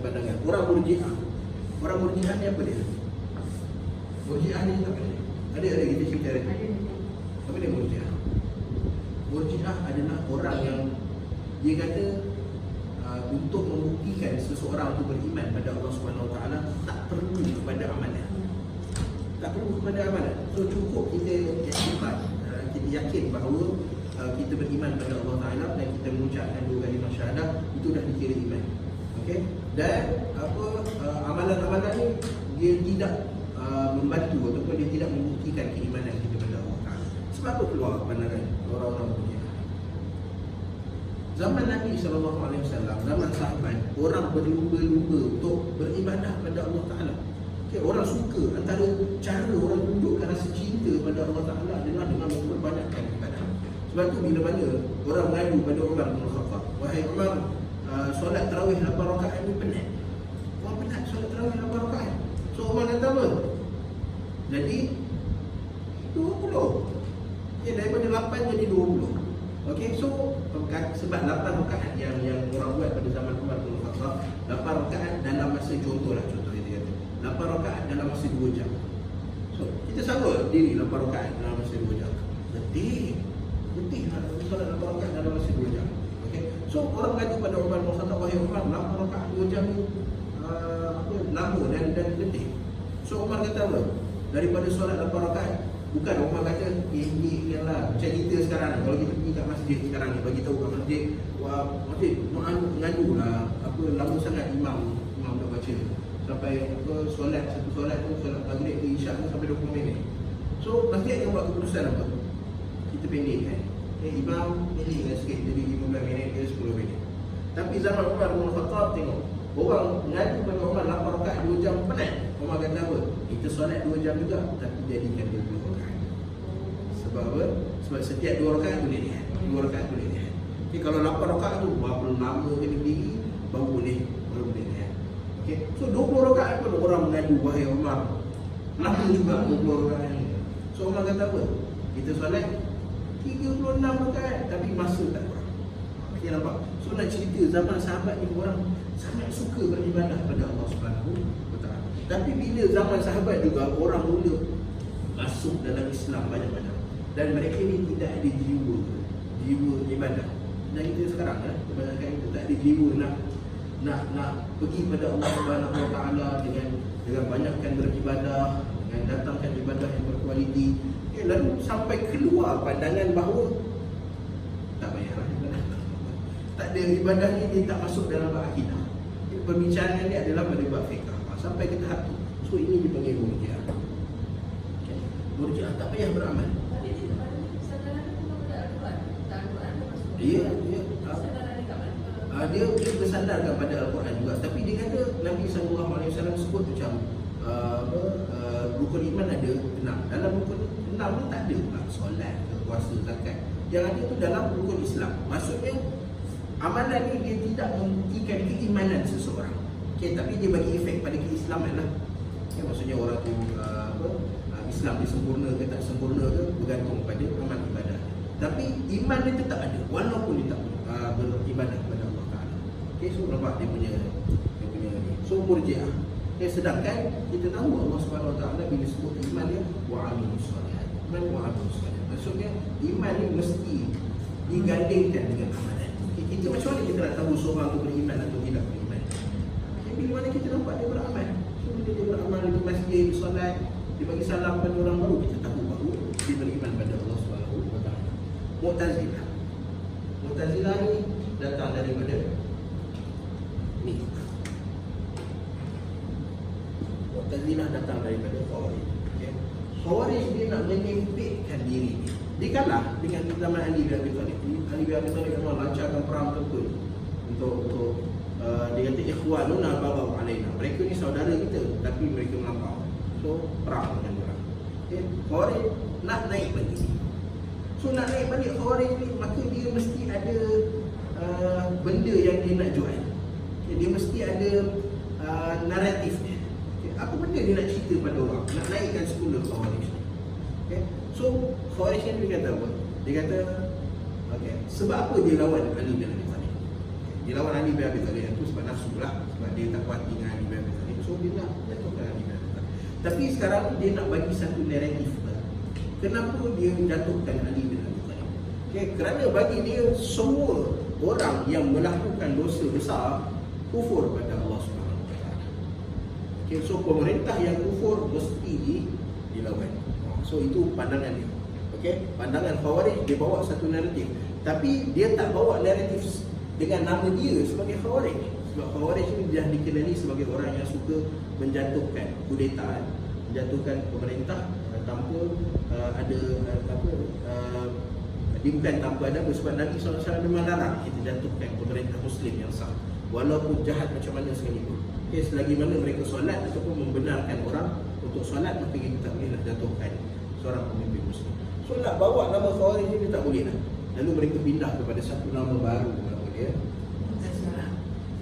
pandangan. Orang Murji'ah ni apa dia? Murji'ah ni apa dia? Ada kita cerita tadi. Apa dia Murji'ah? Murji'ah adalah orang yang dia kata untuk membuktikan seseorang itu beriman pada Allah Subhanahu Wa Taala tak perlu kepada amalan. Tak perlu kepada amalan. So cukup kita kita yakin bahawa kita beriman pada Allah Taala dan kita mengucapkan dua kalimah syahadah, itu dah dikira iman. Okey? Dan amalan-amalan ni dia tidak membantu ataupun dia tidak membuktikan keimanan kita pada Allah Taala. Sebab apa keluar pandangan orang-orang Murji'ah? Zaman Nabi SAW, zaman sahabat, orang berlumba-lumba untuk beribadah pada Allah Taala. Okay, orang suka, antara cara orang tunjukkan rasa cinta pada Allah Taala adalah dengan memperbanyakkan ibadah. Sebab tu bila mana orang mengadu pada Umar bin Khattab, wahai Umar, solat tarawih 8 rakaat ni penat. Orang penat solat tarawih 8 rakaat. So Umar kata apa? Jadi 20. Okay, daripada 8 jadi 20. Okey, so sebab 8 rakaat yang orang buat pada zaman Umar bin Khattab, 8 rakaat dalam masa contoh dia kata 8 rakaat dalam masa 2 jam. So kita sanggup diri 8 rakaat dalam masa 2 jam. Letih lah solat 8 rakaat dalam masa 2 jam. Okey, so orang mengadu pada Umar bin Khattab, wahai Umar, 8 rakaat 2 jam ni lama dan letih. So Umar kata apa? Daripada solat 8 rakaat, bukan Umar kata ini lah macam kita sekarang ni, kalau kita pergi kat masjid sekarang ni, bagi tahu kat masjid, masjid mengadu lah apa lama sangat imam nak baca sampai solat, satu solat tu, solat maghrib ke isyak tu sampai 20 minit. So masjid akan buat keputusan apa? Kita pendekkan. Imam pendekkan sikit jadi 15 minit ke 10 minit. Tapi zaman Umar bin Khattab, tengok orang mengadu pada Umar 8 rakaat 2 jam penat. Umar kata apa? Kita solat 2 jam juga, tapi jadikan dia 2 rakaat. Sebab apa? Sebab setiap 2 rakaat boleh lihat. 2 rakaat boleh lihat. Okay, kalau 8 rakaat tu berapa lama kena berdiri baru boleh lihat. Okay, so 20 rakaat pun orang mengadu, wahai Umar, lama juga 20 rakaat ni. So Umar kata apa? Kita solat 36 rakaat tapi masa tak kurang. Okay, nampak? So nak cerita zaman sahabat ni orang sangat suka beribadah pada Allah Subhanahu Wa Taala. Tapi bila zaman sahabat juga orang mula masuk dalam Islam banyak-banyak, dan mereka ni tidak ada jiwa ibadah. Dan kita sekarang kebanyakan kita tak ada jiwa nak pergi pada Allah Subhanahu Wa Taala dengan banyakkan beribadah, dengan datangkan ibadah yang berkualiti. Lalu sampai keluar pandangan bahawa tak payahlah ibadah. Tak ada ibadah ni, dia tak masuk dalam bab akidah. Perbincangan ni adalah pada bab fiqh. Sampai ke tahap tu. So ini dipanggil Murji'ah. Okay. Murji'ah tak payah beramal. Dia bersandarkan pada Al-Quran juga. Tapi dia kata Nabi SAW sebut macam rukun iman ada 6. Dalam rukun 6 ni tak ada solat, puasa, zakat. Yang ada tu dalam rukun Islam. Maksudnya amalan ni dia tidak membuktikan keimanan seseorang. Okay, tapi dia bagi efek pada keislaman lah. Okay, maksudnya orang tu Islam dia sempurna ke tak sempurna ke bergantung pada amal ibadah. Tapi iman dia tetap ada walaupun dia tak beribadah kepada Allah Taala. Okay, so nampak dia punya ni. So Murji'ah. Okay, sedangkan kita tahu Allah Subhanahu Wa Taala bila sebut iman dia wa'amilus solihat. Iman wa'amilus solihat. Maksudnya iman ni mesti digandingkan dengan amalan. Okay, kita macam mana kita nak tahu seorang tu beriman atau tidak beriman? Okay, bila mana kita nampak dia beramal. So bila dia beramal di masjid, solat, dia bagi salam pada orang baru, kita tahu bahawa dia beriman pada Allah Subhanahu Wa Taala. Mu'tazilah ni datang daripada ni. Mu'tazilah datang daripada Khawarij. Okay. Khawarij dia nak menyempitkan diri dia. Dia kalah dengan zaman Ali bin Abi Thalib. Ali bin Abi Thalib memang lancarkan perang betul untuk dia kata ikhwanuna baghaw alaina. Mereka ni saudara kita tapi mereka melampau. So perang dengan mereka. Okay. Khawarij nak naik balik. So nak naik balik Khawarij ni, maka dia mesti ada benda yang dia nak jual. Okay. Dia mesti ada naratif dia. Okay. Apa benda dia nak cerita pada orang, nak naikkan sekolah Khawarij. Okay. So Khawarij ni dia kata apa? Dia kata okay, sebab apa dia lawan Ali bin Abi Thalib? Dia lawan Ali bin Abi Thalib itu sebab nafsu lah, sebab dia tak kuat dengan Ali bin Abi Thalib. So dia nak jatuhkan Ali bin Abi Thalib. Tapi sekarang dia nak bagi satu naratif lah. Kenapa dia jatuhkan Ali bin Abi Thalib? Okay, kerana bagi dia semua orang yang melakukan dosa besar kufur pada Allah Subhanahu Wa Taala. Okay, so pemerintah yang kufur mesti dilawan. So itu pandangan dia. Okay, pandangan Khawarij dia bawa satu naratif. Tapi dia tak bawa naratif dengan nama dia sebagai Khawarij. Sebab Khawarij ni dah dikenali sebagai orang yang suka menjatuhkan kudeta, menjatuhkan pemerintah tanpa ada bukan tanpa ada sebab Nabi SAW memang larang kita jatuhkan pemerintah Muslim yang sah walaupun jahat macam mana sekalipun. Okay, selagi mana mereka solat ataupun membenarkan orang untuk solat, maka kita tak boleh nak jatuhkan seorang pemimpin Muslim. So nak bawa nama Khawarij ni tak boleh lah. Lalu mereka pindah kepada satu nama baru, nama dia Mu'tazilah.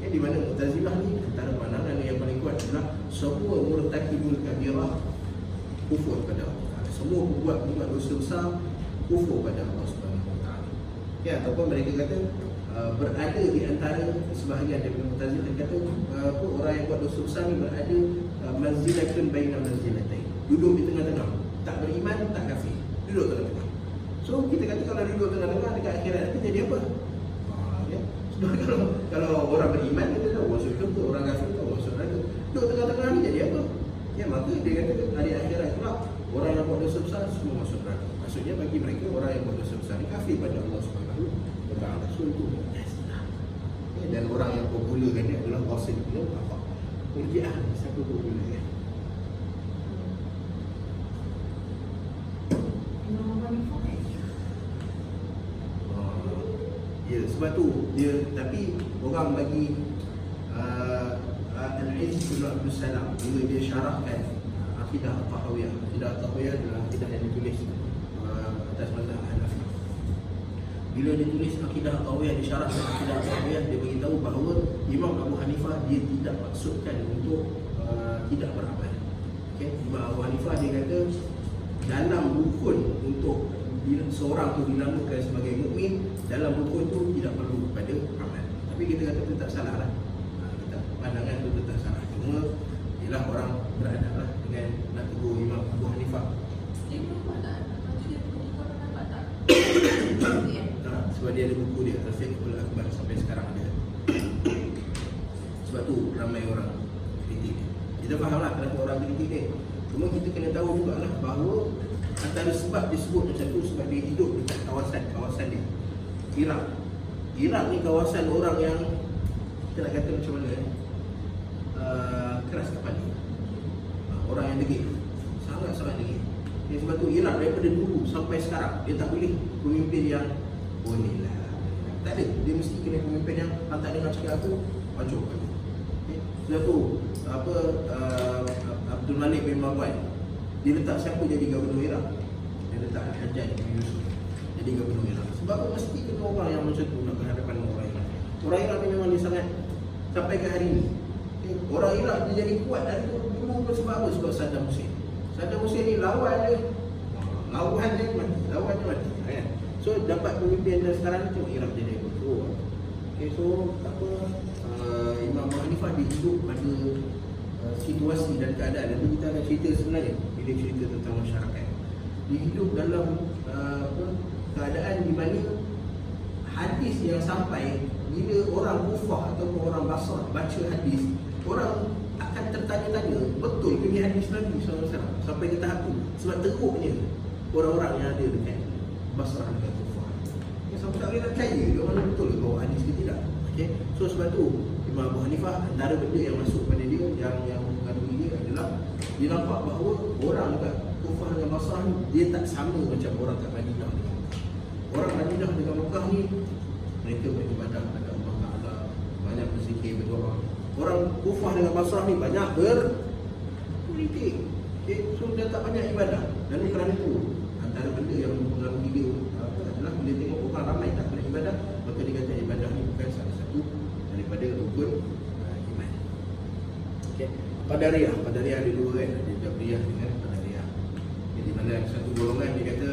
Okay, di mana Mu'tazilah ni antara pandangan yang paling kuat adalah semua murtakibul kabirah kufur pada Allah Ta'ala. Semua pembuat dosa besar kufur pada Allah Subhanahu Wa Ta'ala. Ya, ataupun mereka kata berada di antara sebahagian daripada Mu'tazilah kata orang yang buat dosa besar ni berada manzilatun baina manzilatain. Duduk di tengah-tengah. Tak beriman, tak kafir. Duduk tengah-tengah. So kita kata kalau duduk tengah-tengah dekat akhirat nanti jadi apa? Ya. Sebab kalau orang beriman kita tahu masuk syurga, orang kafir tahu masuk neraka. Duduk tengah-tengah ni jadi apa? Ya, maka dia kata hari akhirat pula orang yang buat dosa besar semua masuk neraka. Maksudnya bagi mereka orang yang buat dosa besar ni kafir pada Allah Subhanahu Wa Taala. So itu ya, dan orang yang popularkan dia adalah Qasim bin Affan. Murji'ah siapa popular kan? Ya, sebab tu dia, tapi orang bagi Al-Izz bin Abdul Salam bila dia syarahkan akidah At-Tahawiyah. Akidah At-Tahawiyah adalah akidah yang ditulis atas mazhab Hanafi. Bila dia tulis akidah At-Tahawiyah, dia syarahkan akidah At-Tahawiyah, dia beritahu bahawa Imam Abu Hanifah dia tidak maksudkan untuk tidak beramal. Okay? Imam Abu Hanifah dia kata dalam rukun untuk seorang tu dinamakan sebagai mukmin, dalam rukun tu tidak perlu kepada amal. Tapi kita kata tetap salah lah. Pandangan tu tetap salah. Cuma ialah orang beradab lah dengan nak tegur Imam Abu Hanifah. Sebab dia ada buku dia, Al-Fiqhul Akbar, sampai sekarang ada. Sebab tu ramai orang kritik dia. Kita faham lah kenapa orang kritik dia. Cuma kita kena tahu juga lah bahawa antara sebab disebut macam tu sebab dia hidup dekat kawasan dia, Iraq ni kawasan orang yang kita nak kata macam mana keras kepala, orang yang degil, sangat-sangat degil. Sebab tu Iraq daripada dulu sampai sekarang dia tak boleh pemimpin yang boleh lah, tak ada. Dia mesti kena pemimpin yang tak dengar cakap aku maju. Sebab tu Abdul Malik bin Marwan dia letak siapa jadi gubernur Iraq? Dia letak Al-Hajjaj bin Yusuf jadi gubernur Iraq. Sebab tu mesti kena orang yang macam tu nak berhadapan dengan orang Iraq. Orang Iraq ni memang dia sangat sampai ke hari ni. Orang Iraq dia jadi kuat dari dulu pun sebab apa? Sebab Saddam Hussein. Saddam Hussein ni lawan dia mati kan? So dapat pemimpin dan sekarang tu Iraq jadi betul. Okay, so apa Imam Abu Hanifah dia hidup pada situasi dan keadaan. Nanti kita akan cerita sebenarnya bila cerita tentang masyarakat. Dia hidup dalam keadaan di mana hadis yang sampai bila orang Kufah ataupun orang Basrah baca hadis, orang akan tertanya-tanya betul ke ni hadis Nabi SAW sampai ke tahap tu. Sebab teruknya orang-orang yang ada dekat Basrah dan Kufah. Sampai tak boleh nak percaya dia mana betul ke bahawa hadis ke tidak. Okay? So sebab tu Imam Abu Hanifah antara benda yang masuk pada dia yang mengandungi dia adalah dia nampak bahawa orang dekat Kufah dengan Basrah ni dia tak sama macam orang kat Madinah dengan Mekah. Orang Madinah dengan Mekah ni mereka beribadah kepada Allah Ta'ala, banyak berzikir, berdoa. Orang Kufah dengan Basrah ni banyak berpolitik. Okay? So dia tak banyak ibadah. Dan kerana itu antara benda yang mempengaruhi dia adalah bila tengok orang ramai tak beribadah, maka dia kata ibadah ni bukan salah satu daripada rukun iman. Okay. Qadariyah ada dua kan, ada Jabriyah dengan Qadariyah. Jadi mana satu golongan dia kata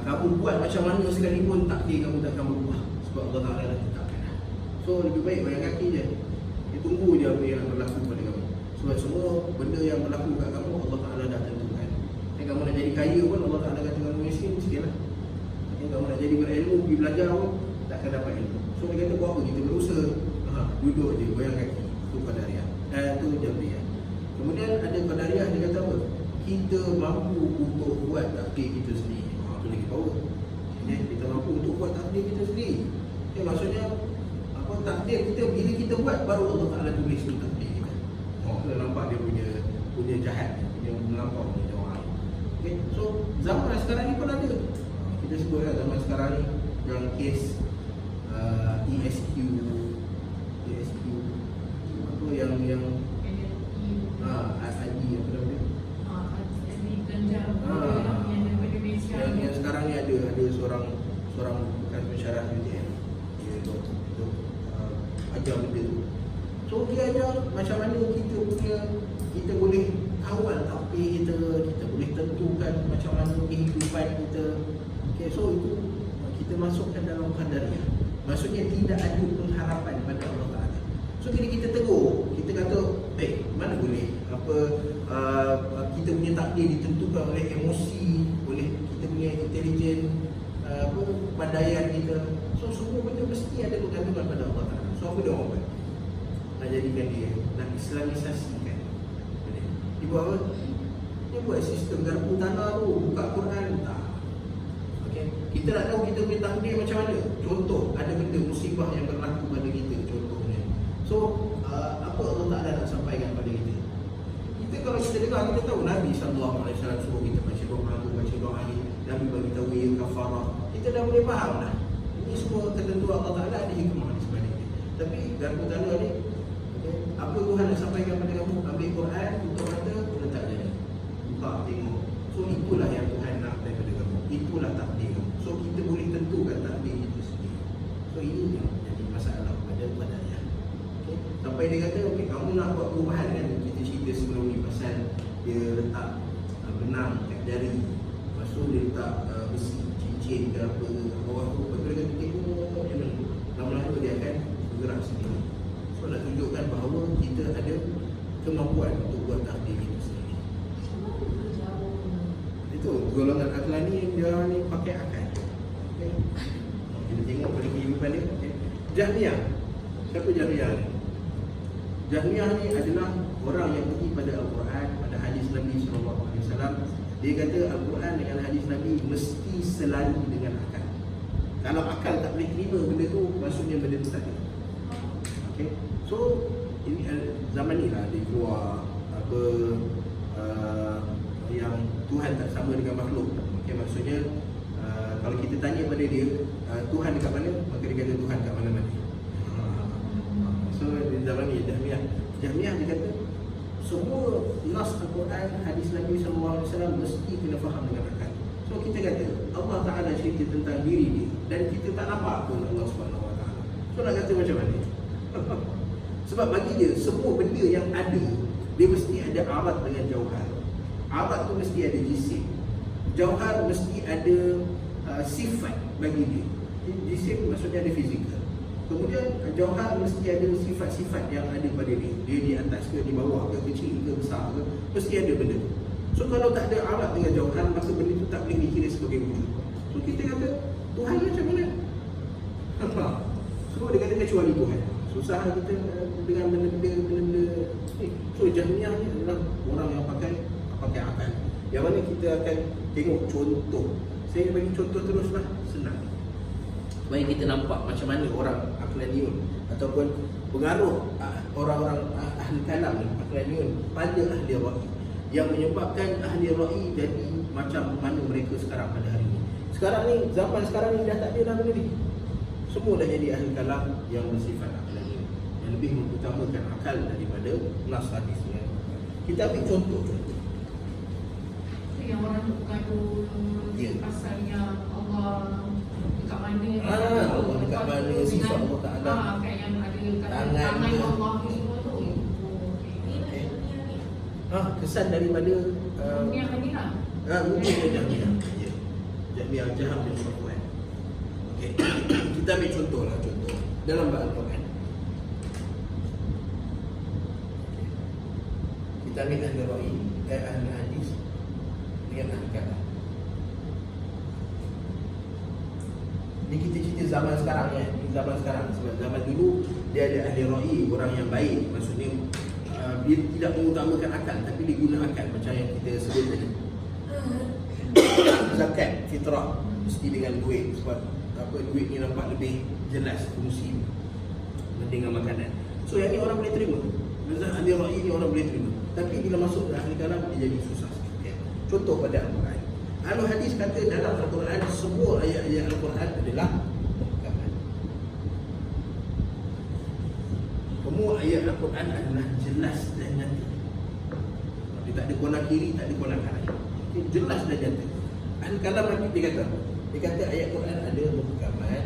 kamu buat macam mana sekalipun takdir kamu takkan berubah sebab Allah Ta'ala dah tetapkan. So lebih baik bayar kaki je. Dia tunggu je apa yang berlaku pada kamu. Sebab semua benda yang berlaku kat kamu Allah Ta'ala dah tentukan. Kamu nak jadi kaya pun Allah Ta'ala kata kamu miskin, sikitlah. Kamu nak jadi berilmu, pergi belajar pun takkan dapat ilmu. So dia kata buat apa? Kita berusaha. Duduk je, goyang kaki. Itu qadariyah. Itu jabriyah. Kemudian ada qadariyah, dia kata apa? Kita mampu untuk buat takdir kita sendiri. Itu lagi power. Kita mampu untuk buat takdir kita sendiri. Maksudnya apa, takdir kita bila kita buat baru Allah Ta'ala tulis tu takdir kita. Kita nampak dia punya jahat, punya melampau punya orang. So zaman sekarang ni pun ada. Kita sebutkan zaman sekarang ni yang kes ESQ apa yang SID apa nama dia? Yang sekarang ni ada seorang bekas pensyarah UTM. Dia dok ajar benda tu. So dia ajar macam mana kita boleh kawal takdir kita boleh tentukan macam mana kehidupan kita. So itu kita masukkan dalam qadariyah. Maksudnya tidak ada pengharapan pada Allah Ta'ala. So bila kita tegur, kita kata, mana boleh kita punya takdir ditentukan oleh emosi, oleh kita punya intelijen, pandaian kita. So semua benda mesti ada bergantungan pada Allah Ta'ala. So apa dia orang buat? Nak jadikan dia, nak islamisasikan. Dia buat apa? Dia buat sistem garpu tanah tu, buka Quran tak. Kita nak tahu kita punya takdir macam mana. Contoh, ada benda musibah yang berlaku pada kita, contohnya. So, apa Allah Ta'ala nak sampaikan pada kita? Kita kalau kita dengar, kita tahu Nabi SAW suruh kita baca doa ni. Nabi bagi tahu ya kafarah. Kita dah boleh faham dah. Ini semua ketentuan Allah Ta'ala, ada hikmah di sebalik dia. Tapi garpu tanah ni, apa Tuhan nak sampaikan pada kamu? Ambil Quran, tutup mata, letak je. Buka, tengok. So, itulah yang Tuhan nak daripada kamu. Itulah takdir. So kita boleh tentukan takdir itu sendiri. So ini yang jadi masalah pada qadariyah. Sampai dia kata, kamu nak buat perubahan kan? Kita cerita sebelum ni pasal dia letak benang kat jari. Lepas tu dia letak besi, cincin ke apa ke bawah tu. Lepas tu dia kata tengok je ni. Lama-lama dia akan bergerak sendiri. So nak tunjukkan bahawa kita ada kemampuan untuk buat takdir itu sendiri. Itu golongan Aqlani dia ni pakai akal. Kita tengok pada kehidupan dia. Jahmiyah. Siapa Jahmiyah ni? Jahmiyah ni adalah orang yang pergi pada Al-Quran, pada hadis Nabi SAW. Dia kata Al-Quran dengan hadis Nabi mesti selalu dengan akal. Kalau akal tak boleh terima benda tu, maksudnya benda tu tak ada. So ini zaman ni lah dia keluar apa yang Tuhan tak sama dengan makhluk. Maksudnya kalau kita tanya pada dia Tuhan dekat mana, maka dia kata Tuhan kat mana-mana. So di zaman ni Jahmiyah dia kata semua nas Al-Quran, hadis Nabi SAW mesti kena faham dengan akal. So kita kata Allah Ta'ala cerita tentang diri dia dan kita tak nampak pun Allah SWT. So nak kata macam mana? Sebab bagi dia semua benda yang ada, dia mesti ada arat dengan jauhar. Arat tu mesti ada jisim, jauhar mesti ada sifat bagi dia. Jisim maksudnya ada fizikal. Kemudian jauhar mesti ada sifat-sifat yang ada pada dia. Dia di atas ke, di bawah ke, kecil ke, besar ke, mesti ada benda tu. So kalau tak ada arat dengan jauhar, maka benda tu tak boleh dikira sebagai wujud. So kita kata Tuhan macam mana? So dia kata kecuali Tuhan. Susah kita dengan benda-benda. So Jahmiyah ni adalah orang yang pakai akal. Yang mana kita akan tengok contoh. Saya bagi contoh teruslah, senang. Supaya kita nampak macam mana orang Aqlaniyun ataupun pengaruh orang-orang ahli kalam ni, Aqlaniyun pada ahli ra'i, yang menyebabkan ahli ra'i jadi macam mana mereka sekarang pada hari ini. Sekarang ni, zaman sekarang ni dah tak ada dah benda ni. Semua dah jadi ahli kalam yang bersifat Aqlaniyun, yang lebih mengutamakan akal daripada nas hadis. Kita ambil contoh. Yang orang gaduh pasal yang Allah dekat mana, Allah dekat mana, sifat Allah Ta'ala, kan yang ada tangan Allah ni semua tu. Kesan daripada yang Hanilah. mungkin Jahmiyah. Jahmiyah Jaham bin Safwan. Kita ambil contoh dalam Al-Quran. kami ahli ra'i dan ahli hadis dengan ahli kalam. Ini kita cerita zaman sekarang ya, zaman sekarang. Sebab zaman dulu dia ada ahli ra'i, orang yang baik. Maksudnya dia tidak mengutamakan akal, tapi dia guna akal macam yang kita sebut tadi. Zakat fitrah mesti dengan duit, sebab apa, duit ni nampak lebih jelas fungsi dengan makanan. So yang ni orang boleh terima. Mazhab ahli ra'i ni orang boleh terima. Tapi bila masuk ke ahli kalam dia jadi susah sikit. Ya. Contoh pada Al-Quran. Ahli hadis kata dalam Al-Quran semua ayat-ayat Al-Quran adalah muhkamat. Semua ayat Al-Quran adalah jelas dan nyata. Dia tak ada konak kiri, tak ada konak kanan. Okay, jelas dan nyata. Ahli kalam lagi dia kata ayat Quran ada muhkamat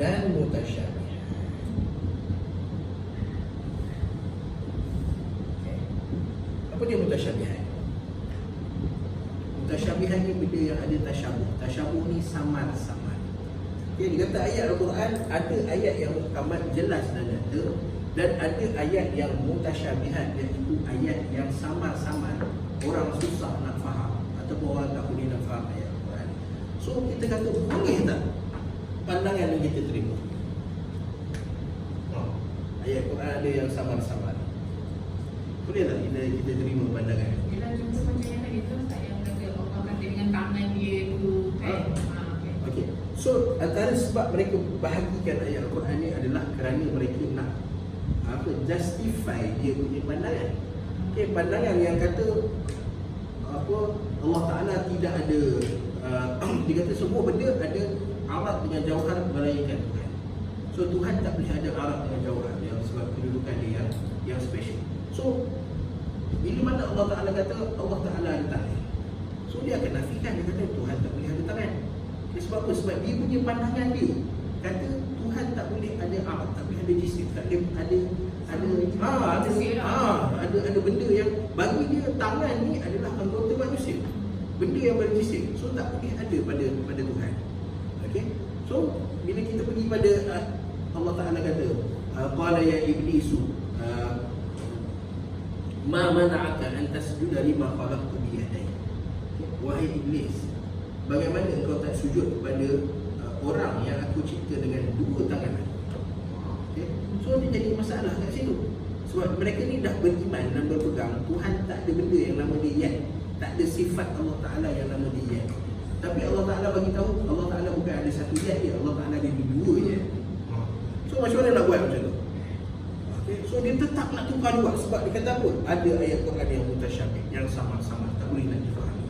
dan mutasyabihat. Okay. Apa dia mutasyabihat? Mutasyabihat ni benda yang ada tasyabuh. Tasyabuh ni samar-samar. Okay, dia kata ayat Al-Quran ada ayat yang muhkamat jelas dan nyata, dan ada ayat yang mutasyabihat, iaitu ayat yang samar-samar, orang susah nak faham ataupun orang tak boleh nak faham ayat Al-Quran. So kita kata boleh tak pandangan yang kita terima? Ayat Quran ada yang samar-samar, boleh tak kita terima pandangan? Bila jumpa macam yang tadi tu, saya kata Allah kata dengan tangan dia tu kan. Okey. So antara sebab mereka bahagikan ayat Al-Quran ni adalah kerana mereka nak justify dia punya pandangan. Okey, pandangan yang kata Allah Ta'ala tidak ada dia kata semua benda ada arat dengan jauhar melainkan Tuhan. So Tuhan tak boleh ada arat dengan jauhar dia, sebab kedudukan dia yang special. So bila mana Allah Ta'ala kata Allah Ta'ala ada tangan, so dia akan nafikan, dia kata Tuhan tak boleh ada tangan. Okay, sebab apa? Sebab dia punya pandangan dia kata Tuhan tak boleh ada arat, tak boleh ada jisim, tak boleh ada benda yang bagi dia tangan ni adalah anggota manusia, benda yang berjisim, so tak boleh ada pada Tuhan. Okey, so bila kita pergi pada Allah Ta'ala kata qala ya iblisu ma mana'aka an tasjuda lima khalaqtu bi yadayya. Wahai iblis, bagaimana engkau tak sujud kepada orang yang aku cipta dengan dua tangan? Okay. So dia jadi masalah kat situ. Sebab mereka ni dah beriman dan berpegang Tuhan tak ada benda yang nama dia yad, tak ada sifat Allah Ta'ala yang nama dia yad. Tapi Allah Ta'ala bagi tahu Allah Ta'ala bukan ada satu yad dia, Allah Ta'ala ada dua yad. So macam mana nak buat macam tu? Okay. So dia tetap nak tukar dua. Sebab dia kata apa? Ada ayat Quran yang mutasyabih, yang sama-sama tak boleh nak difahami.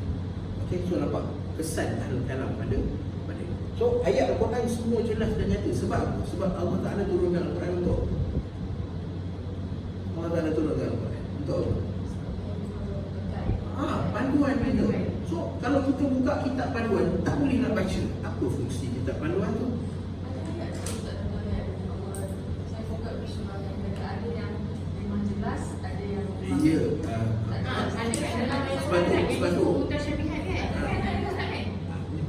Okay. So nampak kesan ahli kalam pada so ayat Al-Quran semua jelas dan nyata. Sebab apa? Sebab Allah Ta'ala turunkan Al-Quran untuk Allah Ta'ala turunkan Al-Quran untuk panduan benda. So kalau kita buka kitab panduan tak boleh nak baca. Apa fungsi kitab panduan tu? Saya fokus visual yang ada yang memang jelas, ada yang Ya. sebab tu mutasyabihat kan?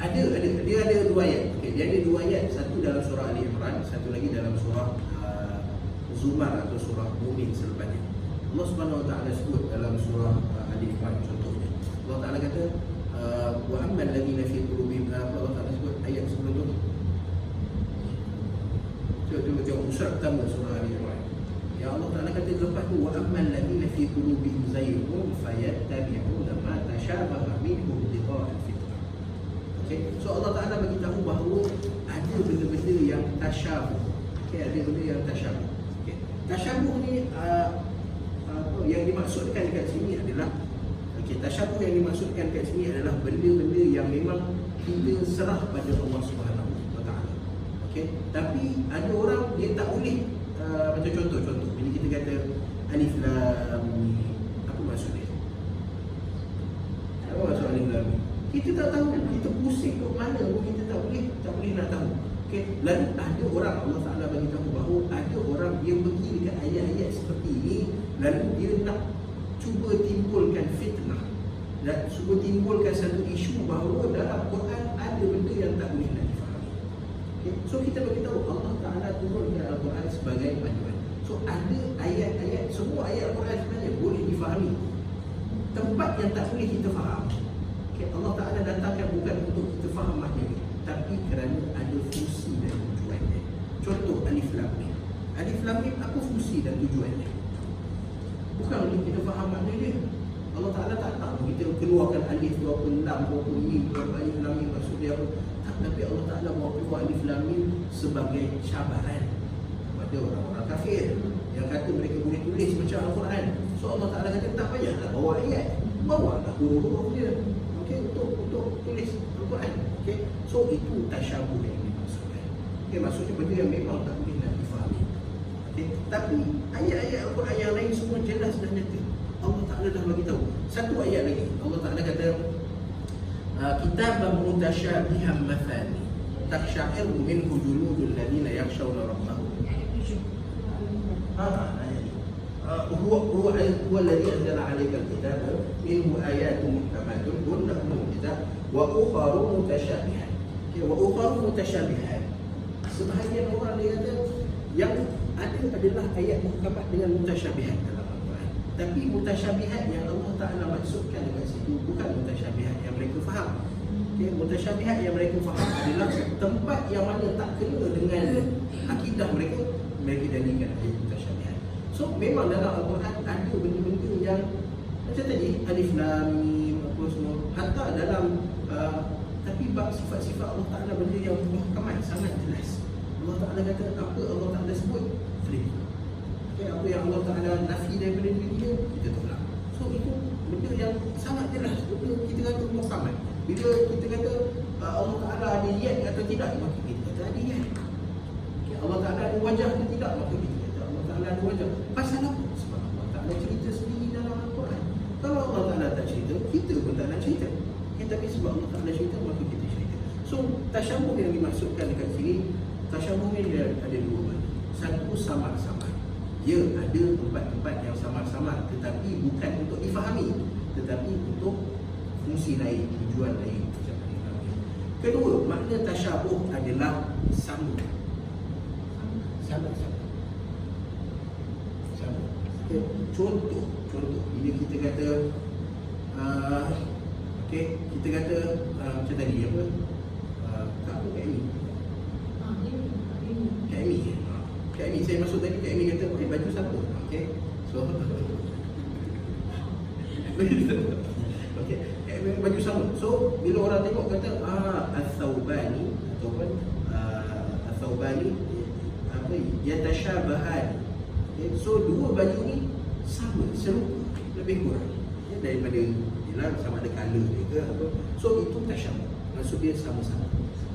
Ada dia ada dua ayat. Okay, dia ada dua ayat, satu dalam surah Ali Imran, satu lagi dalam surah Zumar atau surah Mumin selepasnya. Allah Subhanahu Wa Taala sebut dalam surah Ali Imran contohnya. Allah Taala kata wa ammal ladina fi qulubihim, Allah Taala sebut ayat sebelum tu. Cuba tengok surah pertama surah Ali Imran. Ya Allah Taala kata lepas tu wa ammal ladina fi qulubihim zayghun fayattabi'una ma tashabaha minhu ibtigha'a al-fitnah. Okay. So Allah Ta'ala bagi tahu bahawa ada benda-benda yang tasyabuh. Okay, ada benda yang tasyabuh. Okay. Tasyabuh ni yang dimaksudkan dekat sini adalah tasyabuh yang dimaksudkan dekat sini adalah benda-benda yang memang kita serah pada Allah Subhanahu Wa Ta'ala. Okay. Tapi ada orang dia tak boleh macam contoh bila kita kata alif lam mim, apa maksud dia? Apa maksud alif lam mim? Kita tak tahu, kita pusing ke mana pun kita tak boleh nak tahu. Okay. Lalu ada orang, Allah Ta'ala bagi tahu bahawa ada orang dia pergi dekat ayat-ayat seperti ini, lalu dia nak cuba timbulkan fitnah dan cuba timbulkan satu isu bahawa dalam Quran ada benda yang tak boleh nak difahami. Okay. So kita bagi tahu Allah Ta'ala turunkan Al-Quran sebagai panduan. So So ada ayat-ayat, semua ayat Al-Quran sebenarnya boleh difahami. Tempat yang tak boleh kita faham, Allah Ta'ala datangkan bukan untuk kita faham maknanya, tapi kerana ada fungsi dan tujuannya. Contoh Alif Lam Mim. Alif Lam Mim apa fungsi dan tujuannya? Bukan untuk kita faham makna dia. Allah Ta'ala tak tahu kita keluarkan alif berapa lam, berapa mim, berapa alif lam mim maksud dia apa. Tapi Allah Ta'ala bawa keluar alif lam mim sebagai cabaran kepada orang-orang kafir yang kata mereka boleh tulis macam Al-Quran. So Allah Ta'ala kata tak payahlah bawa ayat, bawalah huruf-huruf dia, okey, untuk tulis Al-Quran. Okey, so itu tasyabuh yang dimaksudkan. Okey, maksudnya benda yang memang tak boleh nak difahami. Okey, tapi ayat-ayat Al-Quran yang lain semua jelas dan nyata. Allah Ta'ala dah bagi tahu. Satu ayat lagi Allah Ta'ala kata kitaban mutasyabihan mathani taksya'iru minhu juludul ladina yakhshawna rabbahum. هو الذي أنزل عليك الكتاب منه آيات محكمات هن أم الكتاب وأخر متشابهات. وأخر متشابهات. Sebahagian orang dia kata yang ada adalah ayat muhkamat dengan mutasyabihat dalam Al-Quran. Tapi mutasyabihat yang Allah Ta'ala maksudkan dekat situ bukan mutasyabihat yang mereka faham. Mutasyabihat yang mereka faham adalah tempat yang mana tak kena dengan akidah mereka, mereka jadikan ayat mutasyabihat. So memang dalam Al-Quran ada benda-benda yang macam tadi alif lam mim apa semua, hatta dalam tapi bab sifat-sifat Allah Ta'ala benda yang muhkamat sangat jelas. Allah Ta'ala kata apa Allah Ta'ala sebut free. Apa yang Allah Ta'ala nafi daripada diri dia, kita tolak. So itu benda yang sangat jelas. Benda kita kata muhkamat. Bila kita kata Allah Ta'ala ada yad atau tidak, maka kita kata ada yad. Allah Ta'ala ada wajah atau tidak, maka kita kata Allah Ta'ala ada wajah. Pasal apa? Sebab Allah Ta'ala cerita sendiri dalam Al-Quran. Kalau Allah Ta'ala tak cerita, kita pun tak nak cerita. Tapi sebab Allah Ta'ala cerita, maka kita cerita. So tasyabuh yang dimaksudkan dekat sini, tasyabuh ni dia ada dua benda. Satu, samar-samar. Dia ada tempat-tempat yang samar-samar, tetapi bukan untuk difahami, tetapi untuk fungsi lain, tujuan lain. Kedua, makna tasyabuh adalah sama. Sama-sama. Sama. Contoh, bila kita kata kita kata macam tadi apa? Apa Kak Amy saya masuk tadi, Kak Amy kata pakai baju sama. Okey. So okey, Kak Amy baju sama. So bila orang tengok kata al-thawbani ataupun al-thawbani apa yatashabahan. Okay. So dua baju ni sama, serupa, lebih kurang daripada sama ada color dia ke apa. So itu tasyabuh. Maksud dia sama-sama.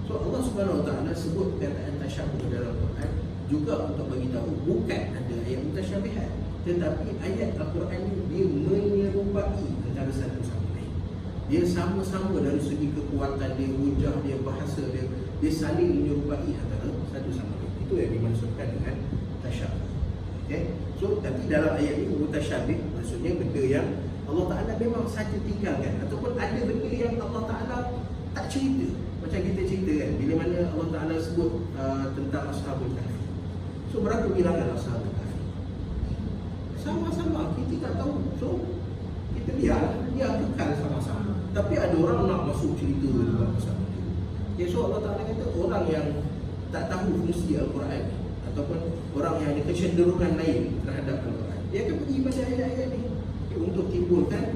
So Allah Subhanahu Wa Taala sebut perkataan tasyabuh dalam Al-Quran juga untuk bagi tahu bukan ada ayat mutasyabihat, tetapi ayat Al-Quran ni dia menyerupai antara satu sama lain. Dia sama-sama dari segi kekuatan dia, hujah dia, bahasa dia, dia saling menyerupai antara satu sama lain. Itu yang dimaksudkan dengan tasyabuh. Okay? So tapi dalam ayat ini mutasyabih maksudnya benda yang Allah Ta'ala memang saja tinggalkan, ataupun ada benda yang Allah Ta'ala tak cerita. Macam kita cerita kan, bila mana Allah Ta'ala sebut tentang Ashabul Kahfi. So berapa bilangan Ashabul Kahfi? Sama-sama, kita tak tahu. So kita lihat, dia kekal sama-sama. Tapi ada orang nak masuk cerita dalam pasal itu. Okay, so Allah Ta'ala kata orang yang tak tahu fungsi Al-Quran, ataupun orang yang ada kecenderungan lain terhadap Al-Quran, dia akan pergi pada ayat-ayat ni untuk timbulkan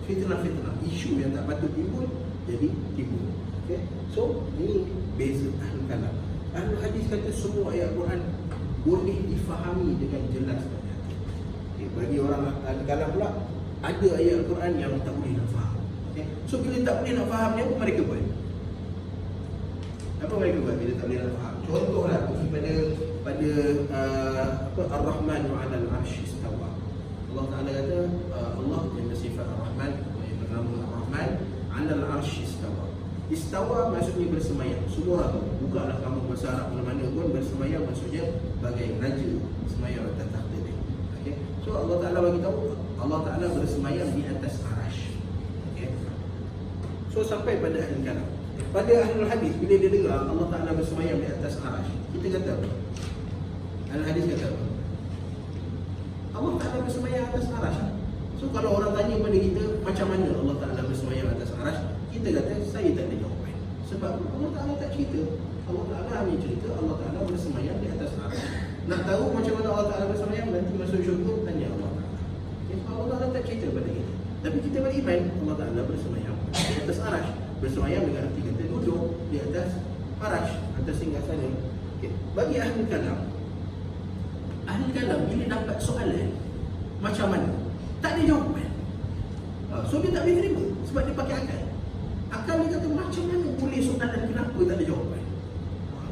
fitnah-fitnah, isu yang tak patut timbul jadi timbul. Okay? So ini beza Ahlul Kalam. Ahlul Hadis kata semua ayat Quran boleh difahami dengan jelas dan nyata. Okay? Bagi orang Ahlul Kalam pula ada ayat Quran yang tak boleh nak faham. Okay? So bila tak boleh nak faham ni, apa mereka buat? Apa mereka buat bila tak boleh nak faham? Contohlah pergi pada Ar-Rahman 'alal 'arsy istawa. Allah Ta'ala kata Allah yang bersifat Ar-Rahman, yang bernama Ar-Rahman 'alal 'arsy istawa. Istawa maksudnya bersemayam. Semua orang tahu. Bukalah kamu bahasa Arab mana-mana pun, bersemayam maksudnya bagai raja semayam atas takhta dia. Okay? So Allah Ta'ala bagi tahu Allah Ta'ala bersemayam di atas arasy. Okay? So sampai pada Ahlul Kalam. Pada Ahlul Hadis bila dia dengar Allah Ta'ala bersemayam di atas arasy, kita kata apa? Ahlul Hadis kata apa? Taala bersemayam atas arash. So kalau orang tanya pada kita macam mana Allah Taala bersemayam atas arash, kita kata saya tak ada jawapan. Sebab Allah Taala tak cerita. Allah Taala hanya cerita Allah Taala bersemayam di atas arash. Nak tahu macam mana Allah Taala bersemayam, nanti masuk syurga tanya Allah Taala. Sebab Allah Taala tak cerita pada kita. Tapi kita beriman Allah Taala bersemayam di atas arash. Bersemayam dengan arti kata duduk di atas arash, atas singgasana. Okay. Bagi ahli kalam bila dapat soalan macam mana, tak ada jawapan. So dia tak boleh terima sebab dia pakai akal. Akal dia kata macam mana boleh soalan kenapa tak ada jawapan.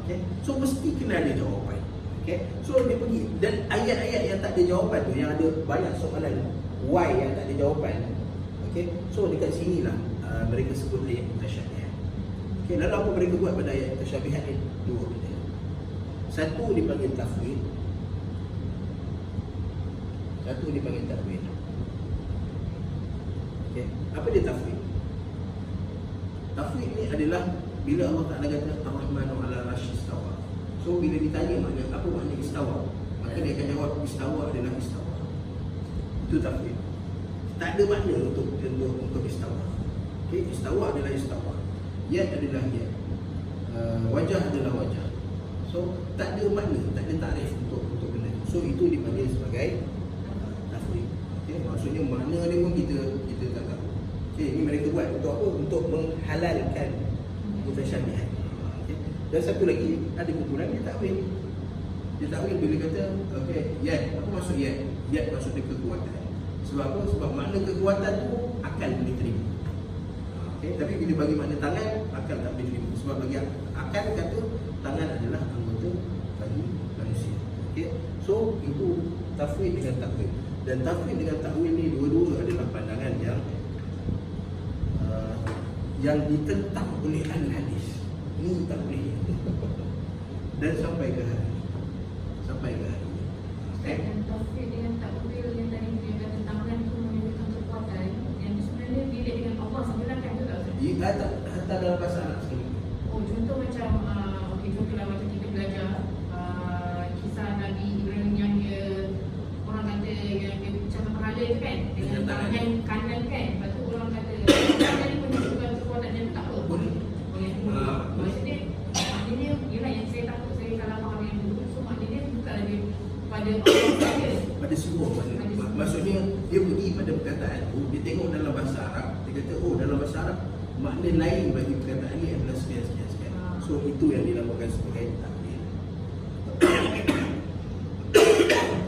Okay. So mesti kena ada jawapan. Okay. So dia pergi dan ayat-ayat yang tak ada jawapan tu, yang ada banyak soalan why yang tak ada jawapan. Okay. So dekat sinilah mereka sebut ayat mutasyabihat. Okay. Lalu apa mereka buat pada ayat mutasyabihat ni? Dua benda. Satu dipanggil tafwid, satu dipanggil takwil. Okay. Apa dia tafwid? Tafwid ni adalah bila Allah Ta'ala kata Ar-Rahmanu ala arsyis istawa. So bila ditanya apa makna istawa, maka dia akan jawab istawa adalah istawa. Itu tafwid. Tak ada makna untuk istawa. Okay. Istawa adalah istawa. Yad adalah yad. Wajah adalah wajah. So tak ada makna, tak ada takrif untuk benda itu. So itu dipanggil sebagai tafwid. Okay. Maksudnya makna dia pun kita tak tahu. Okay. Ini mereka buat untuk apa? Untuk menghalalkan mutasyabihat. Okay. Dan satu lagi, ada kumpulan dia takwil. Dia takwil bila kata okey, yad, apa maksud yad? Yad maksudnya kekuatan. Sebab apa? Sebab makna kekuatan tu akal boleh terima. Okay. Tapi bila bagi makna tangan, akal tak boleh terima. Sebab bagi akal kata tangan adalah anggota bagi manusia. Okay. So itu tafwid dengan takwil. Dan tafwid dengan takwil ni dua-dua adalah pandangan yang ditentang oleh al-hadis. Ini tak boleh. Dan sampai ke hari ini. Dan tafwid dengan takwil yang tadi dia kata tangan tu menunjukkan kekuatan, yang sebenarnya dilihat dengan Allah sebenarnya kan tu tak Ustaz? Ia hantar dalam bahasa Arab sekali. Oh, contoh macam contohlah macam kita belajar kisah Nabi Ibrahim yang dia orang kata yang dia macam berhala tu kan, dengan tangan kanan kan. Lepas tu orang kata tadi menunjukkan kekuatan yang tak apa. Boleh. Maksudnya yelah yang saya takut saya salah faham yang dulu. So maknanya bukanlah dia pada Allah saja, Pada semua maksudnya dia pergi pada perkataan tu, dia tengok dalam bahasa Arab, dia kata oh dalam bahasa Arab makna lain bagi perkataan ni adalah sekian. So itu yang dinamakan sebagai takwil.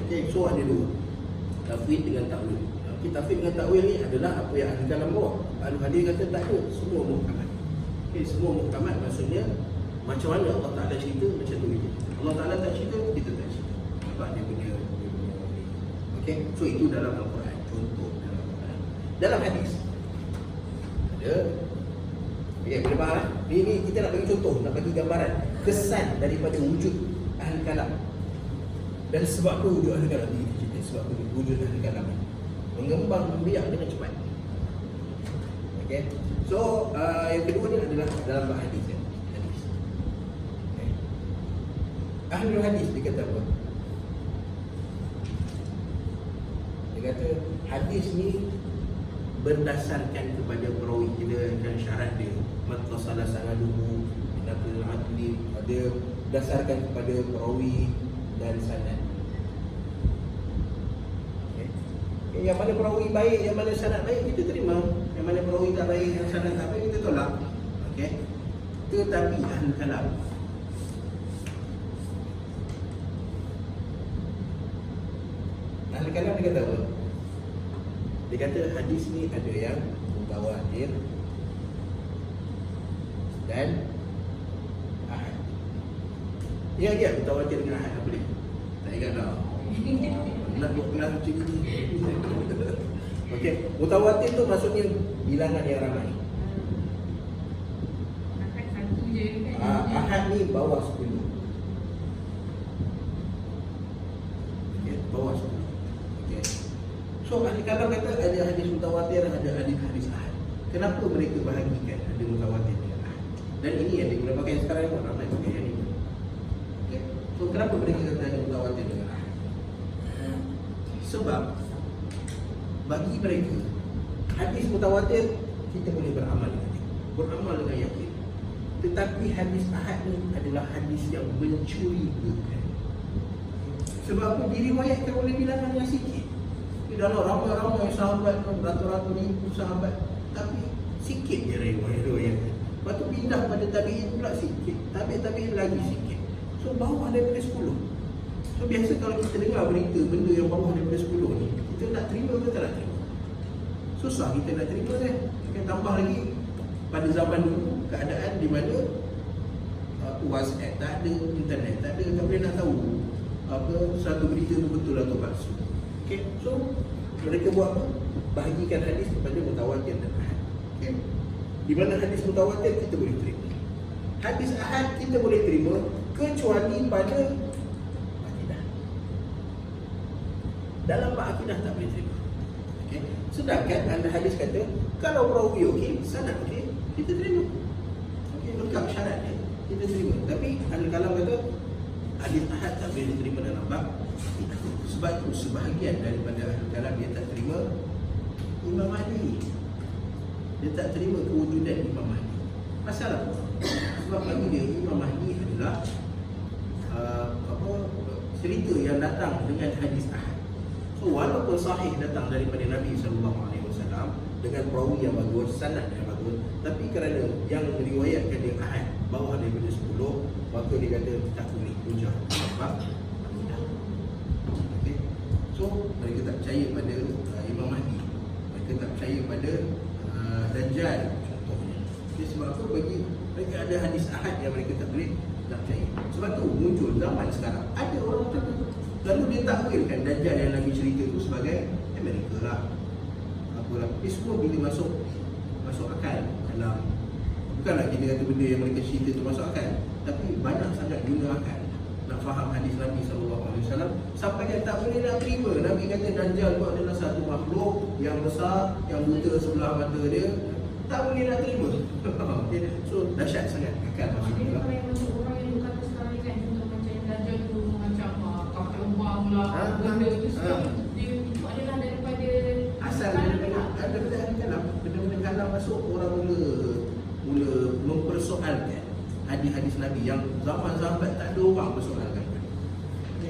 Okay, so ada dua, tafwid dengan takwil. Tafwid dengan takwil ni adalah apa yang ahli kalam bawa. Ahli hadis kata tak ada, semua muhkamat. Okay, semua muhkamat maksudnya macam mana Allah Ta'ala cerita, macam tu kita. Allah Ta'ala tak cerita, kita tak cerita. Sebab dia punya okay, so itu dalam Al-Quran. Contoh dalam Al-Quran. Dalam hadis ada. Okay, boleh faham? Ini kita nak bagi contoh, nak bagi gambaran kesan daripada wujud ahli kalam. Dan sebab apa wujud ahli kalam ni? Sebab apa wujud ahli kalam ni mengembang biak dengan cepat. Okay. So yang kedua ni adalah dalam hadis. Okay. Ahli hadis dia kata apa? Dia kata hadis ni berdasarkan kepada perawi. Kita akan syarat dia matlasalah sanaduhu minaqil adli, ada berdasarkan kepada perawi dan sanad. Okay. Yang mana perawi baik, yang mana sanad baik, kita terima. Yang mana perawi tak baik, yang sanad tak baik, kita tolak. Okey. Tetapi ahli kalam dia kata apa? Dia kata hadis ni ada yang mutawatir dan ahad. Ya, mutawatir dengan ahad apa dia? Tak ingat dah. Nak buat kelas macam ni. Okey, mutawatir tu maksudnya bilangan yang ramai. Ahad satu je kan. Ahad ni bawah 10. Okey, bawah 10. So ahli kalam kata ada hadis mutawatir, ada hadis ahad. Kenapa mereka bahagikan ada mutawatir dengan ahad? Dan ini yang digunakan pakai sekarang pun ramai pakai yang ini. Okay. So kenapa mereka kata ada mutawatir dengan ahad? Sebab bagi mereka hadis mutawatir kita boleh beramal dengan dia, beramal dengan yakin. Tetapi hadis ahad ni adalah hadis yang mencurigakan. Sebab apa? Diriwayatkan oleh bilangan yang sikit. Di dalam ramai-ramai sahabat, ratus-ratus ribu sahabat, tapi sikit je riwayat-riwayat. Lepas tu pindah pada tabi'in pula sikit, tabi'in lagi sikit. So bawah daripada 10. So biasa kalau kita dengar berita benda yang bawah daripada 10 ni, kita nak terima ke tak nak terima? Susah kita nak terima kan. Kita tambah lagi pada zaman dulu keadaan di mana WhatsApp tak ada, internet tak ada, tak boleh nak tahu apa satu berita tu betul atau palsu. Okey, so mereka buat apa? Bahagikan hadis kepada mutawatir dan ahad. Okey. Di mana hadis mutawatir kita boleh terima. Hadis ahad kita boleh terima kecuali pada akidah. Dalam bab akidah tak boleh terima. Okey. Sedangkan ada hadis kata kalau perawi okey, sanad okey, kita terima. Okey, lengkap syarat dia, kita terima. Tapi al-kalam kata hadis ahad tak boleh diterima dalam bab akidah. Sebab itu sebahagian daripada al-kalam dia tak terima Imam Mahdi. Dia tak terima kewujudan Imam Mahdi. Pasal apa? Sebab bagi dia Imam Mahdi adalah cerita yang datang dengan hadis ahad. So walaupun sahih datang daripada Nabi SAW dengan perawi yang bagus, sanad yang bagus, tapi kerana yang meriwayatkan dia ahad bawah daripada 10, maka dia kata tak boleh hujah. Sebab akidah. Okay. So mereka tak percaya pada Imam Mahdi. Mereka tak percaya pada Dajjal contohnya. Jadi sebab tu bagi mereka ada hadis ahad yang mereka tak boleh nak percaya. Sebab tu muncul zaman sekarang ada orang tertentu lalu dia takwilkan Dajjal yang Nabi cerita tu sebagai Amerika lah, apalah. Ini semua bila masuk akal dalam, bukanlah kita kata benda yang mereka cerita tu masuk akal, tapi banyak sangat guna akal nak faham hadis Nabi SAW. Sampai kan tak boleh nak terima Nabi kata Dajjal tu adalah satu makhluk yang besar, yang buta sebelah mata dia. Tak boleh nak terima. Okay. So dahsyat sangat akal masuk Jadi dalam. kalau yang macam orang yang kata sekarang ni kan, contoh macam Dajjal tu macam kakak umbang lah, benda tu semua, dia itu adalah daripada Asal daripada kalam, benda-benda kalam masuk, orang mula mempersoalkan hadis-hadis Nabi yang zaman sahabat tak ada orang persoalkan.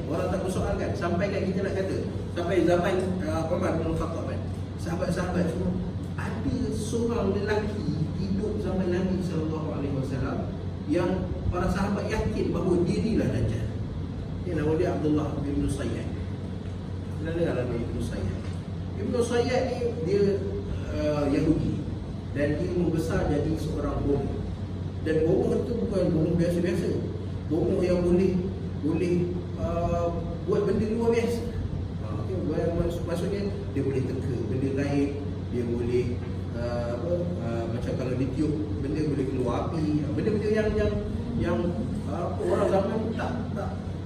Orang tak persoalkan. Sampai kan kita nak kata, sampai zaman Umar bin Khattab kan, sahabat-sahabat semua, ada seorang lelaki hidup zaman Nabi SAW yang para sahabat yakin bahawa dia inilah Dajjal. Nama dia Abdullah bin Sayyad. Kita dengar nama Ibn Sayyad. Ibn Sayyad ni dia Yahudi dan dia membesar jadi seorang bomoh. Dan bomoh itu bukan bomoh biasa-biasa. Bomoh yang boleh buat benda luar biasa. Maksudnya dia boleh teka benda lain, dia boleh macam kalau ditiup benda boleh keluar api, benda-benda yang orang zaman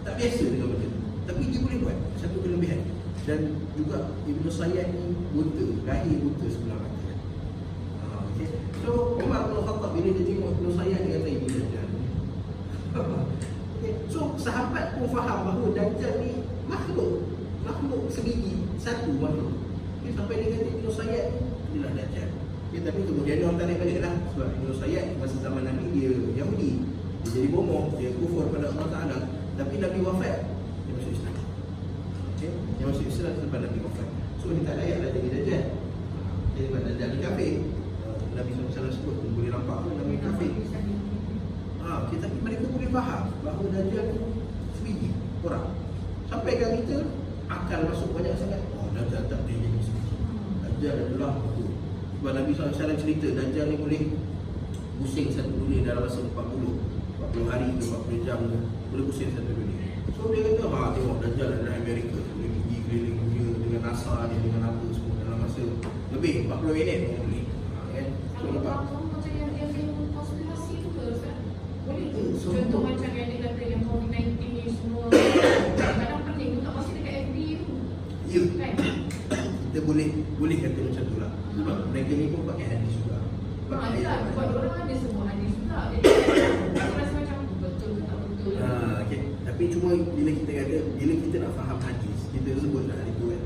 tak biasa dengan benda tu. Tapi dia boleh buat satu kelebihan. Dan juga Ibn Sayyad ni buta, lahir buta sebelah mata. Okay. So Umar bin Khattab bila dia tengok Ibn Sayyad, dia kata ini Dajjal. Okay. So sahabat pun faham bahawa Dajjal ni makhluk segigi, satu makhluk. Okay. Sampai dia kata Ibn Sayyad inilah Dajjal. Okay. Tapi kemudian orang tarik balik lah. Sebab Ibn Sayyad masa zaman Nabi dia Yahudi, dia jadi bomoh, dia kufur pada Allah Ta'ala. Tapi Nabi wafat, dia masuk Islam. Okay. Dia masuk Islam sebab Nabi wafat. So dia tak layaklah jadi Dajjal. Jadi sebab Dajjal ni kafir. Nabi SAW sebut pun boleh nampak pun Nabi kafir. Okay, tapi mereka boleh faham bahawa Dajjal tu sebiji orang. Sampai kan kita akal masuk banyak sangat. Oh, Dajjal tak boleh jadi sebiji. Dajjal adalah betul. Sebab Nabi SAW cerita Dajjal ni boleh pusing satu dunia dalam masa 40 hari ke 40 jam ke, boleh pusing satu dunia. So dia kata, tengok Dajjal adalah Amerika, boleh pergi keliling dunia dengan NASA dia, dengan apa semua dalam masa lebih 40 minit pun boleh. Kan? So nampak macam yang konspirasi tu ke Ustaz? Boleh tu? So, Contoh macam yang dia kata yang COVID-19 ni semua kadang pening tu tak pasti dekat FB tu. ya, Kan? kita boleh kata macam tu lah. Sebab mereka ni pun pakai hadis juga. Pakai Itulah, ayat. sebab orang ada semua hadis juga. Jadi aku rasa macam betul ke tak betul. Okay. Tapi cuma bila kita nak faham hadis, kita sebutlah hari tu kan.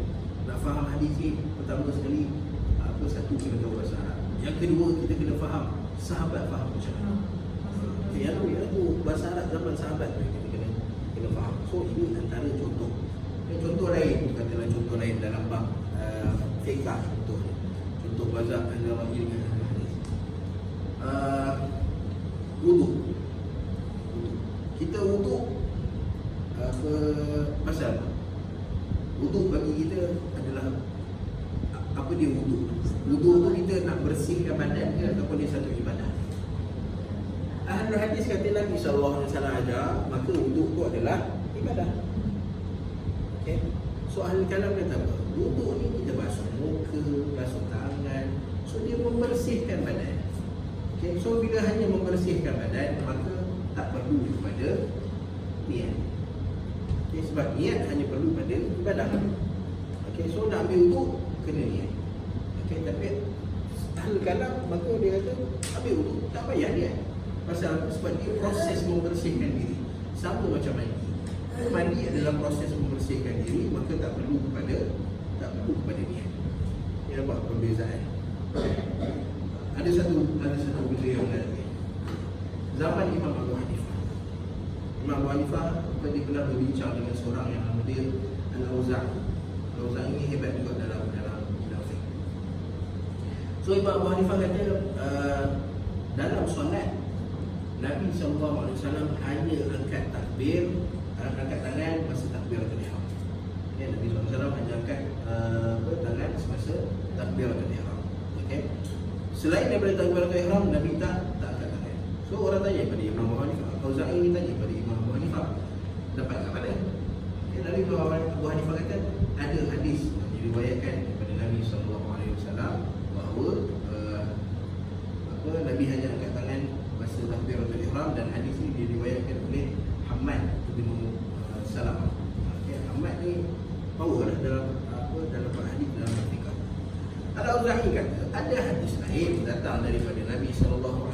Nak faham hadis ni, pertama sekali satu kena tahu bahasa Arab. Yang kedua, kita kena faham sahabat faham macam mana. Yang tu bahasa Arab zaman sahabat tu kita kena faham. So ini antara contoh. Contoh lain, katalah contoh lain dalam bab fiqh, contoh mazhab An-Nawawi dengan hadis. Wudu. Kita wudu pasal wudu bagi kita adalah apa dia wudu? Wudu tu kita nak bersihkan badan ke ataupun dia satu ibadah? Ahli hadis kata Nabi sallallahu alaihi wasallam ajar, maka wudu tu adalah ibadah. Okey. So ahli kalam kata apa? Wudu ni kita basuh muka, basuh tangan. So dia membersihkan badan. Okey. So bila hanya membersihkan badan, maka tak perlu kepada niat. Okey, sebab niat hanya perlu pada ibadah. Okey, so nak ambil wudu kena niat. Okey, tapi ahli kalam maka dia kata ambil wudu tak payah niat. Pasal apa? Sebab dia proses membersihkan diri. Sama macam mandi. Mandi adalah proses membersihkan diri, maka tak perlu kepada niat. Ini nampak perbezaan. Ada satu benda yang menarik. Zaman Imam Abu Hanifah. Imam Abu Hanifah dia pernah berbincang dengan seorang yang nama dia Al-Auza'i. Al-Auza'i ini hebat juga dalam bidang fiqh. So Imam Abu Hanifah kata dalam solat Nabi SAW hanya angkat takbir, angkat tangan masa takbiratul ihram. Okay, Nabi SAW hanya angkat tangan semasa takbiratul ihram. Okay. Selain daripada takbiratul ihram, Nabi tak angkat tangan. So orang tanya kepada Imam Abu Hanifah, Auza'i ini tanya kepada Imam Abu Hanifah, dapat kat mana? Okay, Nabi Abu Hanifah kata ada hadis yang diriwayatkan daripada Nabi SAW bahawa Nabi hanya angkat tangan masa takbiratul ihram, dan hadis ini diriwayatkan oleh Hammad bin Salamah. Okay, Hammad ni power dalam hadis dalam fiqh. Al-Auza'i kata ada hadis lain datang daripada Nabi SAW.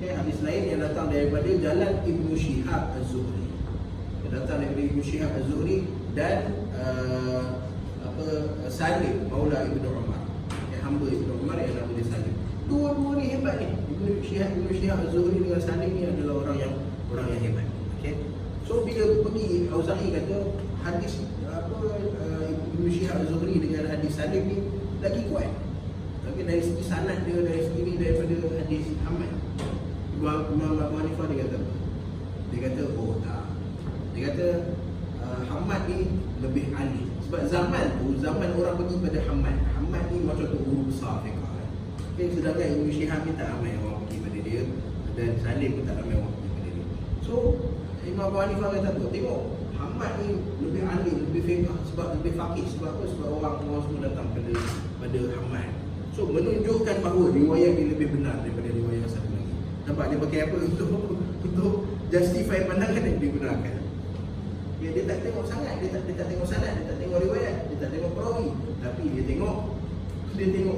Okay, hadis lain yang datang daripada jalan Ibnu Shihab Az-Zuhri. Yang datang daripada Ibnu Shihab Az-Zuhri dan Salim Maula Ibnu Umar. Okay, hamba Ibnu Umar yang nama dia Salim. Dua-dua ni hebat ni. Ibnu Shihab Az-Zuhri dengan Salim ni adalah orang yang hebat. Okay. So bila pergi Auza'i kata hadis Ibnu Shihab Az-Zuhri dengan hadis Salim ni lagi kuat. Okay, dari segi sanad dia, dari segi ni daripada hadis Ahmad. Imam Abu Hanifah dia kata apa? Dia kata oh tak. Dia kata Hamad ni lebih ahli. Sebab zaman orang pergi pada Hamad. Hamad ni macam tu guru besar fiqh. Okay, sedangkan Ibnu Shihab ni tak ramai orang pergi pada dia, dan Salim pun tak ramai orang pergi pada dia. So Imam Abu Hanifah kata apa? Tengok Hamad ni lebih ahli, lebih fiqh, sebab lebih faqih. Sebab apa? Sebab orang semua datang pada Hamad. So menunjukkan bahawa riwayat dia lebih benar daripada riwayat satu lagi. Nampak dia pakai apa untuk justify pandangan yang dia gunakan. Dia tak tengok sangat, dia tak tengok sanad, dia tak tengok riwayat, dia tak tengok perawi, tapi dia tengok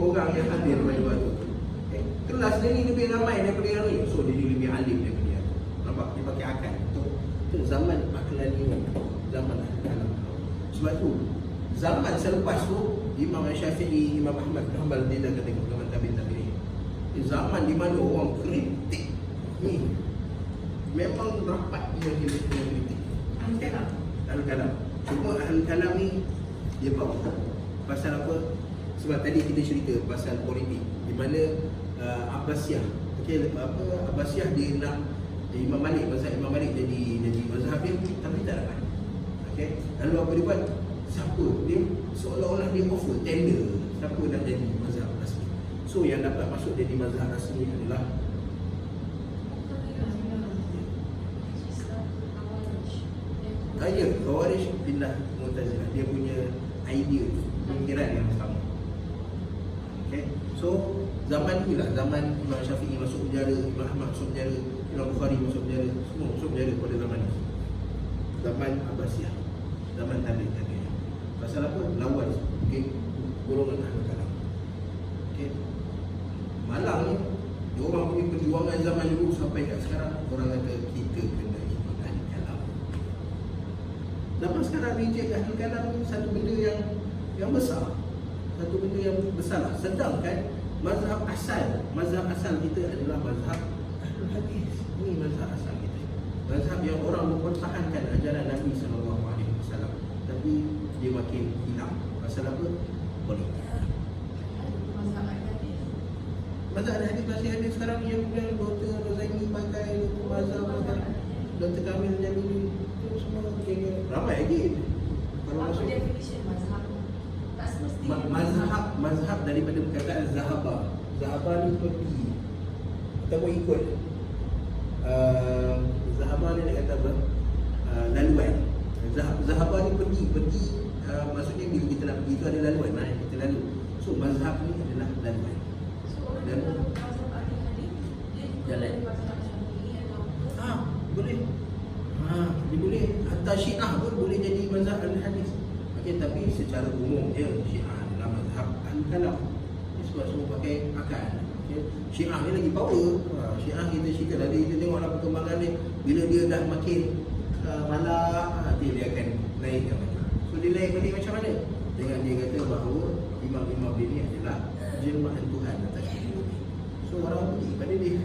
orang yang hadir pada waktu tu. Okay. Kelas dia ni lebih ramai daripada yang ni, so dia lebih alim daripada yang tu. Nampak? Dia pakai akal. Itu zaman aklani, zaman kalam. Sebab tu zaman selepas tu Imam Syafi'i, Imam Ahmad bin Hanbal dia dah tengok zaman tabi'in. Zaman di mana orang kritik ni memang rapat dia kritik. Al-Kalam. Cuma Al-Kalam ni dia bawa pasal apa? Sebab tadi kita cerita pasal politik di mana Abbasiyah. Okey, Abbasiyah dia nak Imam Malik, mazhab Imam Malik jadi mazhab dia, tapi tak dapat. Okey. Lalu apa dia buat? Siapa? Dia seolah-olah dia offer tender siapa nak jadi mazhab rasmi. So yang dapat masuk jadi mazhab rasmi adalah Khawarij pindah Mu'tazilah. Dia punya idea, pemikiran yang sama. Okay. So zaman ni lah, zaman Imam Syafi'i masuk penjara, Imam Ahmad masuk penjara, Imam Bukhari masuk penjara, semua masuk penjara pada zaman ni. Zaman Abbasiyah, zaman tabi'in. Pasal apa? Lawan golongan Ahlul Kalam. Okay. Malang ni dia orang punya perjuangan zaman dulu sampai kat sekarang, orang kata kita kena ikut Ahlul Kalam. Zaman sekarang reject ahli kalam ni satu benda yang besar. Satu benda yang besar lah. Sedangkan mazhab asal kita adalah mazhab Ahlul Hadis. Ini mazhab asal kita. Mazhab yang orang mempertahankan ajaran Nabi SAW. Tapi dia makin hilang. Pasal apa? Politik. Mazhab hadis masih ada sekarang yang Dr. Zaini pakai, Dr. Mazhab pakai, Dr. Kamil Jamil itu semua ramai lagi. Kalau Apa masuk definition mazhab? Tak semestinya mazhab daripada perkataan zahaba. Zahaba ni pergi ataupun ikut. Zahaba ni nak kata apa? Laluan. Zahaba ni pergi. Maksudnya bila kita nak pergi tu ada laluan, mana kita lalu. So mazhab ni adalah laluan. dan mazhab ahli hadis dia Jalan. mazhab Syafi'i atau Boleh. Dia boleh. Hatta Syiah pun boleh jadi mazhab ahli hadis. Okey, tapi secara umum dia Syiah adalah mazhab ahli kalam. Dia sebab semua pakai akal. Okey, Syiah ni lagi power. Syiah kita tadi kita tengoklah perkembangan dia. Bila dia dah makin malak, dia akan naikkan macam. So dia naik balik macam mana? Dengan dia kata bahawa imam-imam dia ni adalah jelmaan Tuhan atas dunia. So orang pergi pada dia.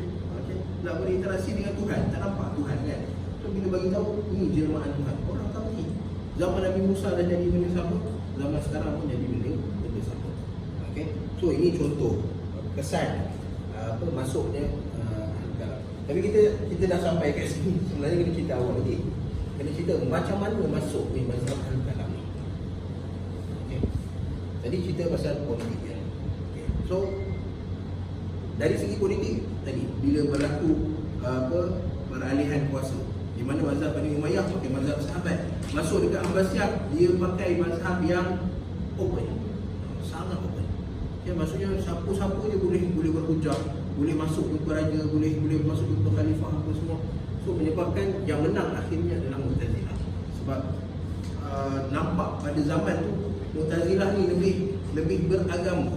Okey, nak berinteraksi dengan Tuhan, tak nampak Tuhan kan? So bila bagi tahu ini jelmaan Tuhan, orang akan pergi. Zaman Nabi Musa dah jadi benda sama, zaman sekarang pun jadi benda sama. Okey. So ini contoh kesan masuknya kalam. Tapi kita dah sampai kat sini. Sebenarnya kena cerita awal lagi. Kena cerita macam mana masuk ni mazhab kalam ni. Okey. Tadi cerita pasal politik ya. Okey. So dari segi politik tadi bila berlaku peralihan kuasa, di mana mazhab Bani Umayyah pakai mazhab sahabat, masuk dekat Abbasiyah dia pakai mazhab yang open, sangat open. Okay, maksudnya siapa-siapa je boleh berhujah, boleh masuk ke raja, boleh masuk ke khalifah apa semua. So menyebabkan yang menang akhirnya adalah Mu'tazilah. Sebab nampak pada zaman tu Mu'tazilah ni lebih beragama.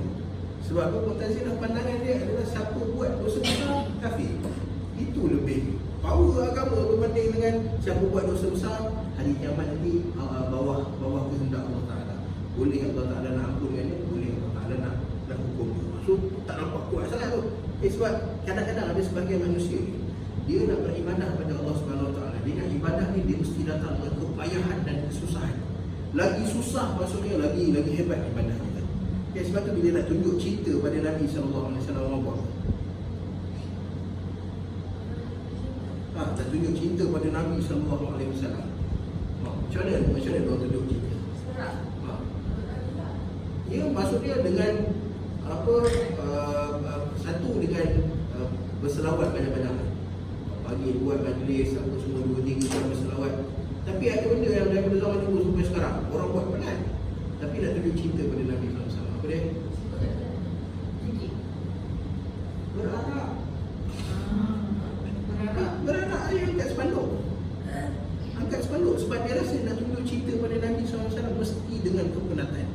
Sebab apa? Mu'tazilah pandangan dia adalah siapa buat dosa besar kafir. Itu lebih power agama berbanding dengan siapa buat dosa besar hari kiamat nanti bawah kehendak Allah Taala. Boleh Allah Taala nak ampunkan dia, boleh Allah Taala nak hukum dia. So tak nampak kuat sangat tu. Sebab kadang-kadang ada sebahagian manusia dia nak beribadah pada Allah Subhanahu Wa Taala. Dia nak ibadah ni dia mesti datang dengan kepayahan dan kesusahan. Lagi susah maksudnya lagi hebat ibadah kita. Ya, sebab tu bila nak tunjuk cinta pada Nabi SAW apa? Tak tunjuk cinta pada Nabi SAW. Macam mana orang tunjuk cinta? Ya, maksudnya dengan satu dengan berselawat banyak-banyak. Pagi buat majlis apa semua 2-3 jam berselawat. Tapi ada benda yang daripada zaman dulu sampai sekarang orang buat penat. Tapi nak tunjuk cinta pada Nabi SAW. Apa dia? Berarak. Berarak dia angkat spanduk. Angkat spanduk sebab dia rasa nak tunjuk cinta pada Nabi SAW mesti dengan kepenatan.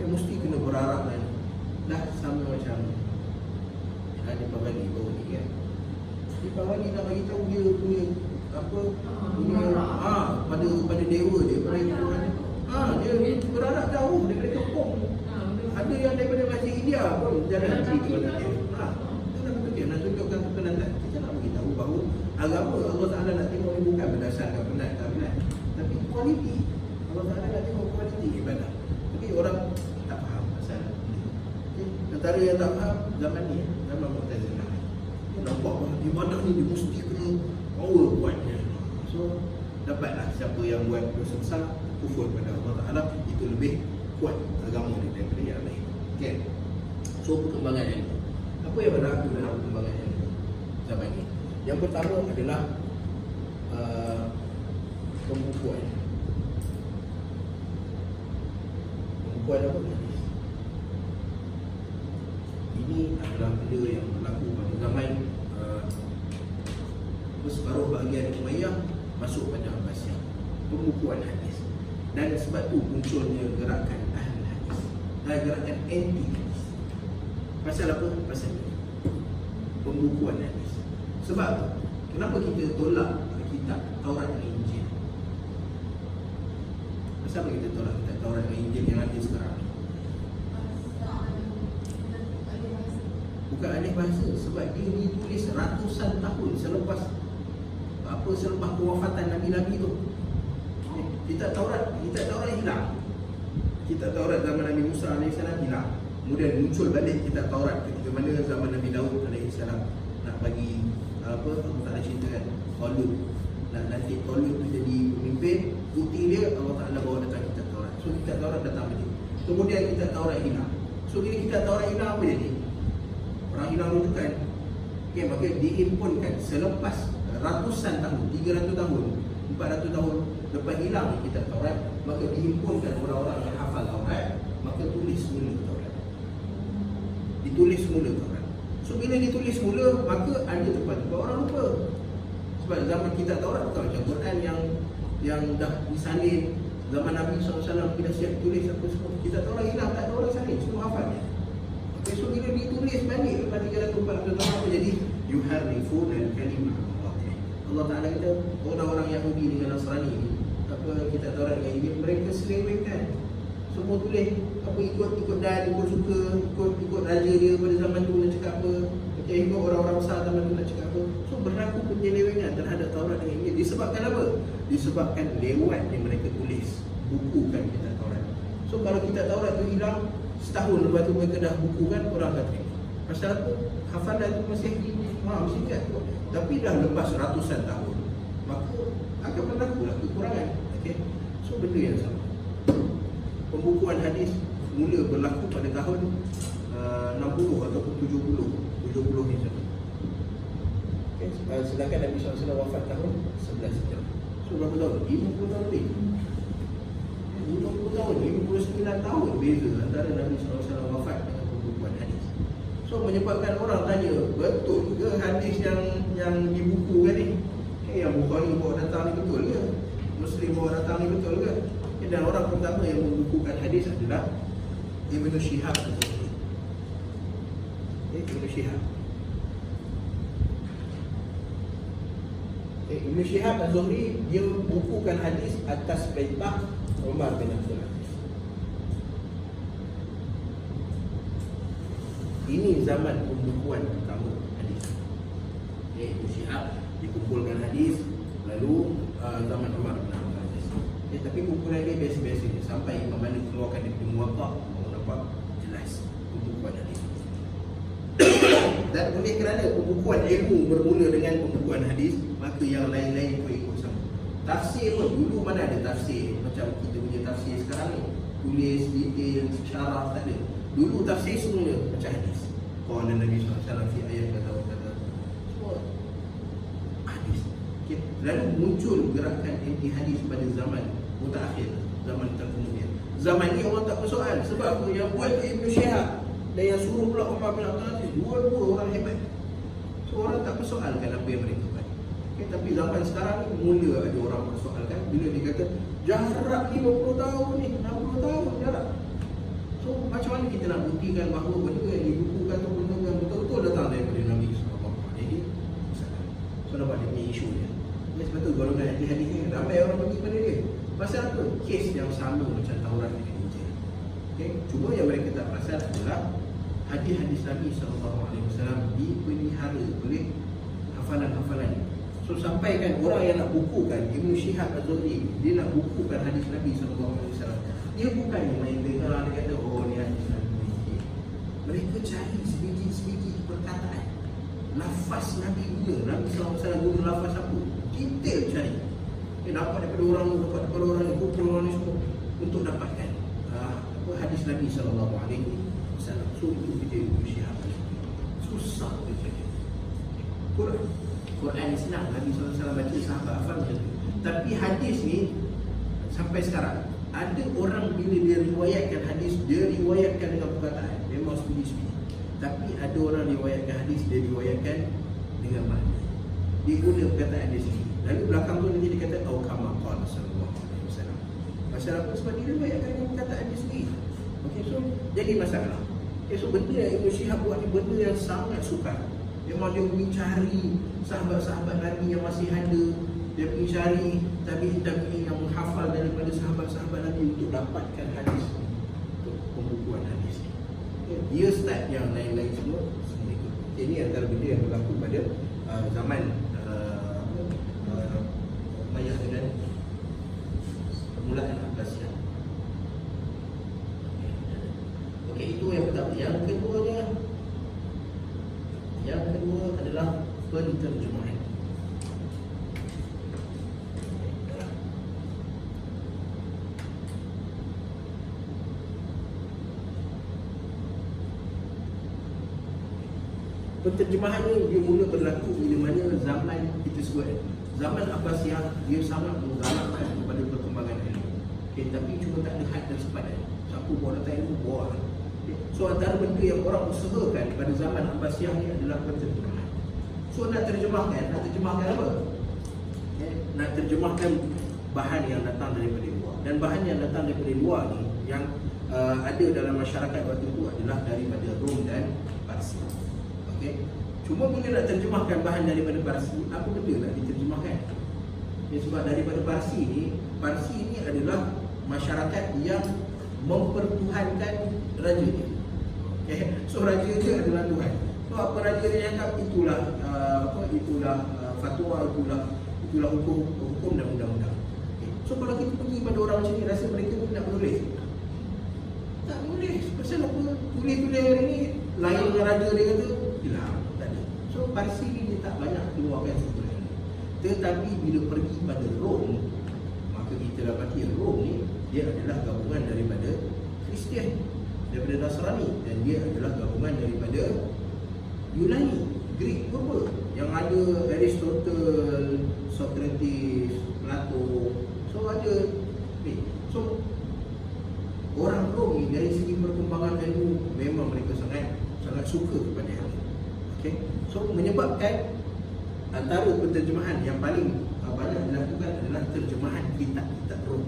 Mesti kena berarak kan. Dah sama macam ada pawali baru ni kan. Di pawali nak bagi tahu dia punya pada dewa dia, pada Tuhan. Dia berarak jauh daripada kampung. Ada yang daripada Masjid India pun jalan pergi ke mana dia. Nak tunjukkan kepenatan. Kita nak bagi tahu bahawa agama Allah Taala nak tengok ni bukan berdasarkan penat tak penat, tapi kualiti. Allah Taala nak tengok kualiti ibadah. Tapi orang tak faham pasal ni. Antara yang tak faham zaman ni, zaman Mu'tazilah. Dia nampak bahawa ibadah ni dia mesti kena power buatnya. So dapatlah siapa yang buat dosa besar kufur pada Allah Taala itu lebih kuat agama dia daripada yang lain. Okey. So perkembangan yang apa yang berlaku dalam perkembangan yang zaman ini? Yang pertama adalah pembukuan. Pembukuan apa? Ini adalah benda yang berlaku pada zaman separuh bahagian Umayyah masuk pada Abbasiyah. Pembukuan hadis. Dan sebab tu munculnya gerakan ahli hadis. Gerakan anti hadis. Pasal apa? Pasal pembukuan hadis. Sebab kenapa kita tolak kitab Taurat dan Injil? Kenapa kita tolak kita Taurat dan Injil yang ada sekarang? Bukan alih bahasa, sebab dia ditulis ratusan tahun selepas kewafatan Nabi-Nabi tu. Kitab Taurat hilang. Kitab Taurat zaman Nabi Musa AS hilang. Kemudian muncul balik kitab Taurat ketika mana zaman Nabi Daud AS nak bagi Allah Ta'ala ceritakan Talut, nak nanti Talut tu jadi pemimpin. Bukti dia Allah Ta'ala bawa datang kitab Taurat. So kitab Taurat datang balik. Kemudian kitab Taurat hilang. So bila kitab Taurat hilang, apa jadi? Orang hilang rujukan. Okay, maka dihimpunkan selepas ratusan tahun, 300 tahun, 400 tahun lepas hilang kitab Taurat, maka dihimpunkan orang-orang yang hafal Taurat, maka tulis semula Taurat. Ditulis semula Taurat. So bila ditulis semula, maka ada tempat-tempat orang lupa. Sebab zaman kitab Taurat bukan macam Quran yang dah disalin. Zaman Nabi SAW kita siap tulis apa semua. Kitab Taurat hilang, tak ada orang salin, semua hafalnya. Okay, so bila ditulis balik lepas 300-400 tahun, apa jadi? Yuharrifuna al-kalimah. Allah Ta'ala kata orang-orang Yahudi dengan Nasrani ni, apa kitab Taurat dengan Injil, mereka selewengkan. Semua tulis apa ikut dan ikut suka, ikut raja dia pada zaman tu nak cakap apa, ikut orang-orang besar zaman tu nak cakap apa. So berlaku penyelewengan terhadap Taurat dengan Injil. Disebabkan apa? Disebabkan lewat yang mereka tulis, bukukan kitab Taurat. So kalau kitab Taurat tu hilang, setahun lepas tu mereka dah bukukan, orang akan terima. Pasal apa? Hafalan tu masih ingat tu. Tapi dah lepas ratusan tahun, maka akan berlakulah kekurangan. Okay? So benda yang sama. Pembukuan hadis mula berlaku pada tahun 60 ataupun 70 Hijrah. Okay? Sedangkan Nabi SAW wafat tahun 11 Hijrah. So berapa tahun? 50 tahun lebih. 50 tahun, 59 tahun beza antara Nabi SAW wafat dengan pembukuan hadis. So menyebabkan orang tanya, betul ke hadis yang dibukukan ni? Yang Bukhari bawa datang ni betul ke? Muslim bawa datang ni betul ke? Dan orang pertama yang membukukan hadis adalah Ibn Shihab Az-Zuhri. Ibn Shihab. Ibn Shihab Az-Zuhri dia membukukan hadis atas perintah Umar bin Abdul Aziz. Ini zaman pembukuan pertama hadis. Ibn Shihab dikumpulkan hadis, lalu zaman Umar bin Abdul Aziz. Tapi kumpulan dia biasa-biasa je, sampai Imam Malik keluarkan dia punya Muwatta, baru nampak jelas pembukuan hadis. Dan oleh kerana pembukuan ilmu bermula dengan pembukuan hadis, maka yang lain-lain pun ikut sama. Tafsir pun dulu mana ada tafsir macam kita punya tafsir sekarang ni, tulis, detail, syarah, tak ada. Dulu tafsir semua macam hadis. Qala Nabi SAW fi ayat kata-kata. Semua hadis. Okay. Lalu muncul gerakan anti hadis pada zaman mutaakhir, zaman terkemudian. Zaman ni orang tak bersoal. Sebab yang buat Ibn Shihab dan yang suruh pula Umar bin Abdul Aziz, dua-dua orang hebat. So orang tak persoalkan apa yang mereka buat. Okay, tapi zaman sekarang ni mula ada orang persoalkan bila dia kata jarak 50 tahun ni, 60 tahun jarak. So macam mana kita nak buktikan bahawa benda yang dibukukan tu benda yang betul-betul datang daripada Nabi SAW? Jadi so nampak dia punya isu dia. Dia sebab tu golongan hadis ni ramai orang pergi pada dia. Pasal apa? Kes yang sama macam Taurat dengan Injil. Okay? Cuma yang mereka tak perasan adalah hadis-hadis Nabi SAW dipelihara oleh hafalan-hafalan. So sampai kan orang yang nak bukukan, Ibn Shihab Az-Zuhri, dia nak bukukan hadis Nabi SAW. Dia bukan yang main dengar, dia kata, oh ni hadis Nabi. Mereka cari sebiji-sebiji perkataan, lafaz Nabi guna, Nabi SAW guna lafaz apa, detail cari. Dapat daripada orang ni, dapat daripada orang ni, kumpul orang ni semua untuk dapatkan hadis Nabi SAW. So itu kita Ibn Shihab. Susah kerja dia. Quran ni senang, Nabi SAW baca, sahabat hafal macam tu. Tapi hadis ni sampai sekarang ada orang bila dia riwayatkan hadis, dia riwayatkan dengan perkataan memang sepiji-sepiji. Tapi ada orang riwayatkan hadis, dia riwayatkan dengan makna. Dia guna perkataan dia sendiri. Lalu belakang tu nanti dia kata au kama qala sallallahu alaihi wasallam. Pasal apa? Sebab dia riwayatkan dengan perkataan dia sendiri. Okey, so jadi masalah. Okay, so benda yang Ibn Shihab buat ni benda yang sangat sukar. Memang dia pergi cari sahabat-sahabat Nabi yang masih ada. Dia pergi cari tabi'in yang menghafal daripada sahabat-sahabat Nabi untuk dapatkan hadis, untuk pembukuan hadis. Dia start yang lain-lain semua sendiri. Ini antara benda yang berlaku pada zaman Umayyah dengan permulaan Abbasiyah. Okey, itu yang pertama. Yang kedua adalah penterjemahan. Penterjemahan ni dia mula berlaku bila mana zaman kita sebut zaman Abbasiyah, dia sangat menggalakkan kepada perkembangan ilmu. Okay, tapi cuma tak ada had dan sepadan. Siapa buat datang ilmu, buat. Okay. So antara benda yang orang usahakan pada zaman Abbasiyah ni adalah penterjemahan. So nak terjemahkan apa? Okay. Nak terjemahkan bahan yang datang daripada luar. Dan bahan yang datang daripada luar ni yang ada dalam masyarakat waktu itu adalah daripada Rom dan Parsi. Okay. Cuma bila nak terjemahkan bahan daripada Parsi, apa benda nak diterjemahkan? Sebab daripada Parsi ni adalah masyarakat yang mempertuhankan raja dia. Okay. So raja dia adalah Tuhan. So apa raja dia cakap, itulah fatwa, itulah hukum dan undang-undang. Okay. So kalau kita pergi pada orang macam ni, rasa mereka ni nak menulis? Tak menulis. Pasal apa? Tulis-tulis hari ni lain dengan raja dia kata, hilang. Tak ada. So Parsi ni dia tak banyak keluarkan sebenarnya. Tetapi bila pergi pada Rom, maka kita dapati Rom ni dia adalah gabungan daripada Kristian, daripada Nasrani, dan dia adalah gabungan daripada Yunani, Greek purba, yang ada Aristotle, Socrates, Plato. So ada so orang Rom ni dari segi perkembangan ilmu memang mereka sangat suka kepada ilmu. Okay. So menyebabkan antara penterjemahan yang paling banyak dilakukan adalah terjemahan kitab-kitab Rom.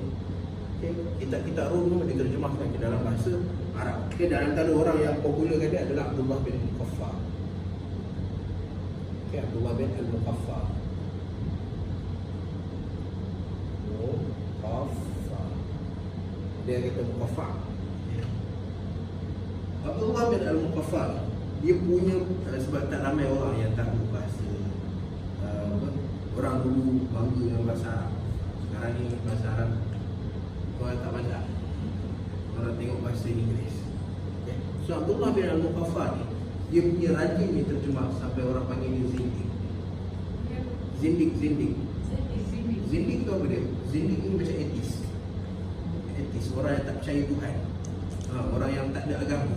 Okay. Kitab-kitab Rom itu diterjemahkan ke dalam bahasa Arab. Okay. Dan antara orang yang popular dia adalah Abdullah bin Muqaffa. Okay. Abdullah bin Al-Muqaffa. Dia kata Muqaffa. Abdullah bin Al-Muqaffa dia punya sebab tak ramai orang yang tahu bahasa orang dulu bangga dengan bahasa Arab. Sekarang ni bahasa Arab orang tak pandang. Orang tengok bahasa Inggeris. Okay. So Abdullah bin Al-Muqaffa ni dia punya rajin ni terjemah sampai orang panggil dia Zindik. Zindik tu apa dia? Zindik ni macam etis. Orang yang tak percaya Tuhan, orang yang tak ada agama.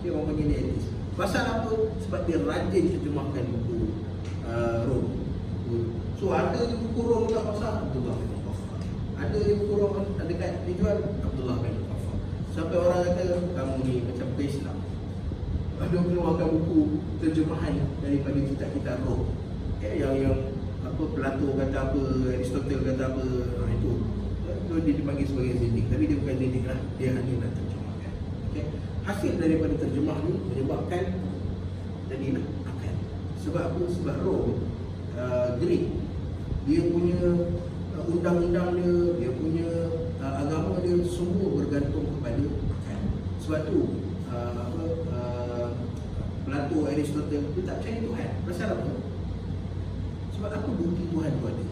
Okay, orang panggil dia etis. Pasal apa? Sebab dia rajin terjemahkan buku Rom. So ada di buku Rom tak pasal Abdullah bin Muqaffa. Ada di buku Rom dekat dijual Abdullah bin Muqaffa. Sampai orang kata kamu ni macam ke Islam. Ada keluarkan buku terjemahan daripada kitab-kitab Rom. Okay, yang apa Plato kata apa, Aristotle kata apa, itu. So dia dipanggil sebagai zindik, tapi dia bukan zindik lah, dia hanya nak terjemahkan. Okay. Hasil daripada terjemah ni menyebabkan jadilah akal. Sebab apa? Sebab Rom, Greek, dia punya undang-undang dia punya agama dia semua bergantung kepada akal. Sebab tu Plato, Aristotle dia tak percaya Tuhan. Pasal apa? Sebab apa bukti Tuhan tu ada?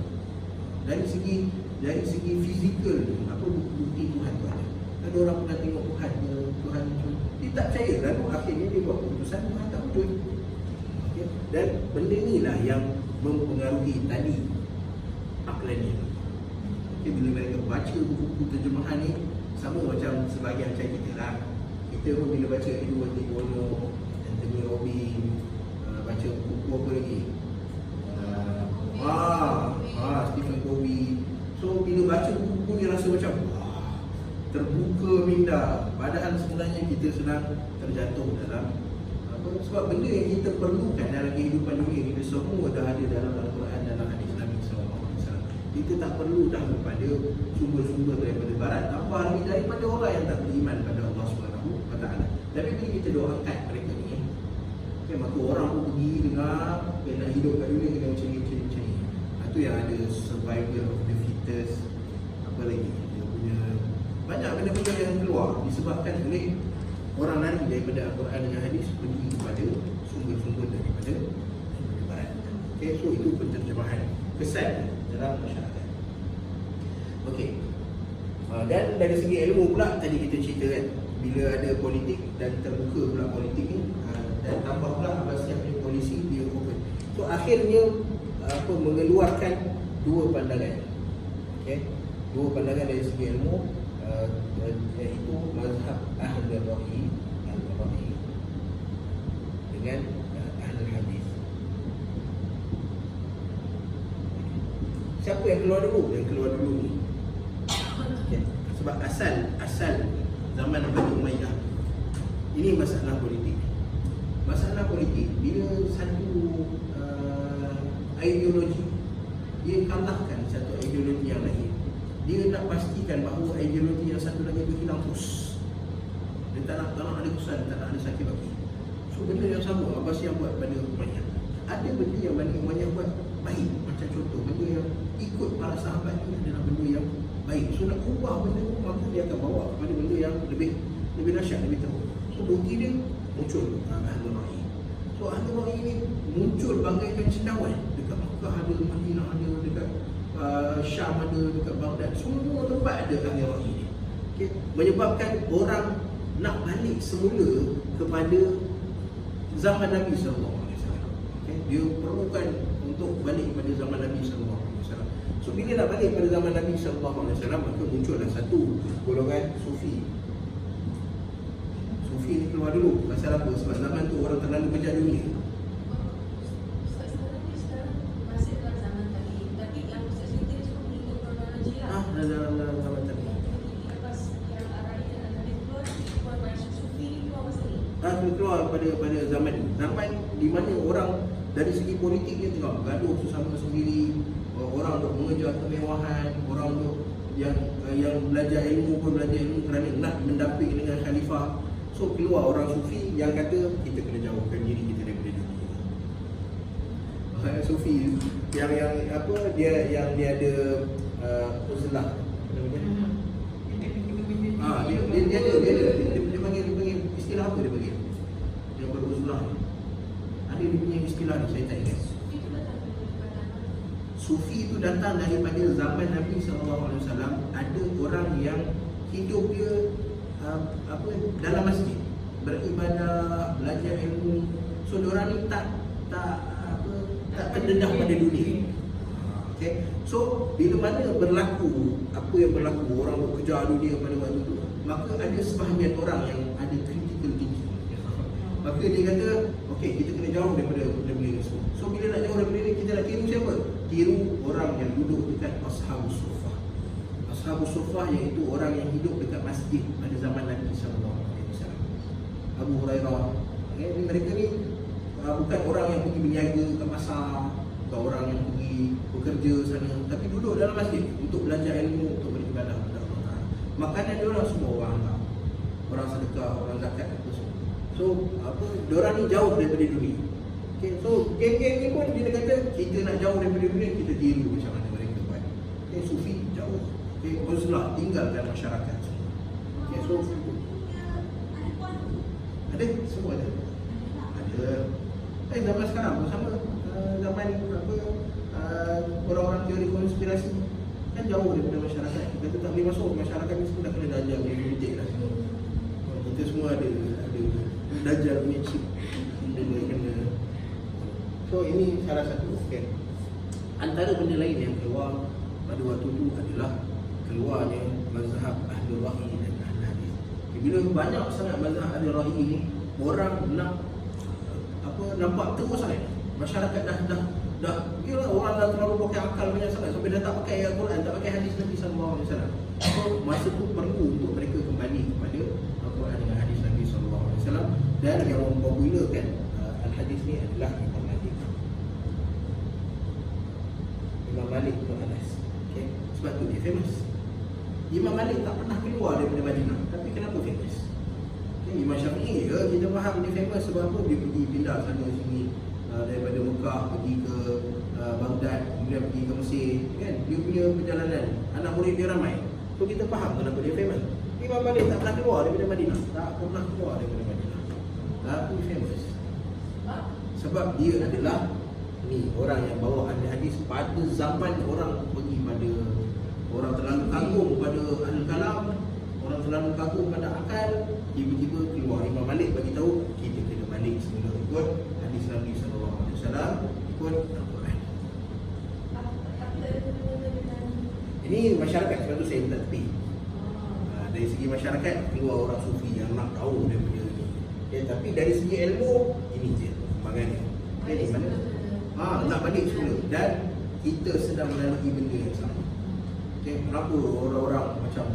Dari segi fizikal ni, apa bukti Tuhan tu ada? Ada orang pernah tengok Tuhan dia tak percaya, lalu akhirnya dia buat keputusan Tuhan tak wujud. Okay. Dan benda inilah yang mempengaruhi tadi akhlaknya. Okay, bila mereka baca buku-buku terjemahan ni, sama macam sebahagian macam kita lah. Kita pun bila baca Edward T. Bono, Anthony Robbins, baca buku apa lagi? Stephen Covey. So bila baca buku ni rasa macam terbuka minda, padahal sebenarnya kita sedang terjatuh dalam apa? Sebab benda yang kita perlukan dalam kehidupan dunia kita semua dah ada dalam Al-Quran, dalam hadis Nabi SAW. Kita tak perlu dah kepada sumber-sumber daripada barat, apa lagi daripada orang yang tak beriman pada Allah SWT. Tapi bila kita doakan mereka ni, okay, maka orang pun pergi dengar, nak hidup kat dunia kena macam ni. Itu yang ada survival of the fittest, apa lagi dia punya banyak ada benda yang keluar disebabkan oleh orang lari daripada Al-Quran dengan hadis pergi kepada sumber-sumber daripada barat. Okay, so itu penterjemahan kesan dalam masyarakat. Okey. Dan dari segi ilmu pula tadi kita cerita kan, bila ada politik dan terbuka pula politik ni, dan tambah pula Abbasiyah punya polisi dia open. So akhirnya mengeluarkan dua pandangan. Okey. Dua pandangan dari segi ilmu, iaitu mazhab Ahlul Ra'yi dengan Ahlul Hadis. Siapa yang keluar dulu? Yang keluar dulu ni. Okay. Sebab asal zaman Bani Umayyah ini masalah politik. Masalah politik bila satu ideologi dia kalahkan satu ideologi yang lain, dia nak pastikan bahawa ideologi yang satu lagi itu hilang terus. Dia tak nak ada kesan, tak nak ada sakit bagi. So benda yang sama Abbasiyah buat pada Umayyah. Ada benda yang Bani Umayyah buat baik, macam contoh benda yang ikut para sahabat ni adalah benda yang baik. So nak ubah benda tu, maka dia akan bawa kepada benda yang lebih dahsyat, lebih teruk. So bukti dia muncul Ahlul Ra'yi. So Ahlul Ra'yi ni muncul bagaikan cendawan. Dekat Makkah ada, Madinah ada, dekat Syam ada, dekat Baghdad, semua tempat ada Ahlul Ra'yi ni. Okay. Menyebabkan orang nak balik semula kepada zaman Nabi SAW. Okay. Dia perlukan untuk balik kepada zaman Nabi SAW. So bila nak balik pada zaman Nabi SAW, maka muncullah satu golongan Sufi. Sufi ni keluar dulu. Pasal apa? Sebab zaman tu orang terlalu kejar dunia. Sekarang masih dalam zaman tadi, tapi yang Ustaz cerita cuma mengikut kronologi lah. Dalam zaman tadi. Lepas yang Ar-Ra'yi dan Al-Hadis keluar pada Sufi ni keluar masa ni. Keluar pada zaman ni. Zaman di mana orang dari segi politik dia tengah bergaduh sesama sendiri. Orang untuk mengejar kemewahan, orang untuk yang belajar ilmu pun belajar ilmu kerana nak mendamping dengan khalifah. So keluar orang Sufi yang kata kita kena jauhkan diri kita daripada dunia. Sufi yang apa dia ada uzlah. Dia panggil istilah apa dia panggil? Dia beruzlah. Ada dia punya istilah ni, saya tak ingat. Sufi itu datang daripada zaman Nabi SAW. Ada orang yang hidup dia dalam masjid, beribadah, belajar ilmu. So diorang ni tak terdedah pada dunia. Okay. So bila mana berlaku apa yang berlaku, orang bekerja dunia pada waktu itu, maka ada sebahagian orang yang ada critical thinking. Maka dia kata, okey, kita kena jauh daripada benda ni semua. So bila nak jauh daripada ni, kita nak tiru siapa? Tiru orang yang duduk dekat Ashabus Suffah. Ashabus Suffah iaitu orang yang hidup dekat masjid pada zaman Nabi SAW. Abu Hurairah. Okay, mereka ni bukan orang yang pergi berniaga kat pasar, bukan orang yang pergi bekerja sana, tapi duduk dalam masjid untuk belajar ilmu, untuk beribadah kepada Allah. Makanan dia orang semua orang hantar. Orang sedekah, orang zakat, apa semua. So diorang ni jauh daripada dunia. Okay, so geng-geng ni pun dia kata kita nak jauh daripada dunia, kita tiru macam mana mereka buat. Okay, Sufi jauh. Okay, uzlah, tinggalkan masyarakat semua. Okay, so ada, semua ada. Ada. Zaman sekarang pun sama. Zaman orang-orang teori konspirasi kan jauh daripada masyarakat. Kita tak boleh masuk masyarakat ni, semua dah kena dajal politik lah semua. Kita semua ada dajal punya chip. Kena. So ini salah satu. Okay. Antara benda lain yang keluar pada waktu itu adalah keluarnya mazhab Ahlul Ra'yi dan Ahlul Hadis. Bila banyak sangat mazhab Ahlul Ra'yi ni, orang nak nampak terus sangat. Masyarakat dah yalah, orang dah terlalu pakai akal banyak sangat sampai dah tak pakai Al-Quran, tak pakai hadis Nabi SAW. So masa tu perlu untuk mereka kembali kepada Al-Quran dengan hadis Nabi SAW. Dan yang mempopularkan Al-Hadis ni adalah Imam Malik. Imam Malik bin Anas. Okay. Sebab tu dia famous. Imam Malik tak pernah keluar daripada Madinah, tapi kenapa famous? Okay. Imam Syafi'i kita faham dia famous sebab apa? Dia pergi pindah sana sini, daripada Mekah pergi ke Baghdad, kemudian pergi ke Mesir, kan? Dia punya perjalanan, anak murid dia ramai. So kita faham kenapa dia famous. Imam Malik tak pernah keluar daripada Madinah. Tak pernah keluar daripada Madinah. Tapi famous. Sebab dia adalah ni orang yang bawa hadis pada zaman orang pergi pada orang terlalu kagum pada al-kalam, orang terlalu kagum pada akal, tiba-tiba keluar Imam Malik bagi tahu kita kena balik semula ikut hadis Nabi sallallahu alaihi wasallam, ikut Al-Quran. Ini masyarakat, sebab tu saya minta tepi. Dari segi masyarakat keluar orang sufi yang nak tahu daripada ini. Tapi dari segi ilmu ini je perkembangannya. Jadi mana? Nak balik semula dan kita sedang melalui benda yang sama. Kenapa orang-orang macam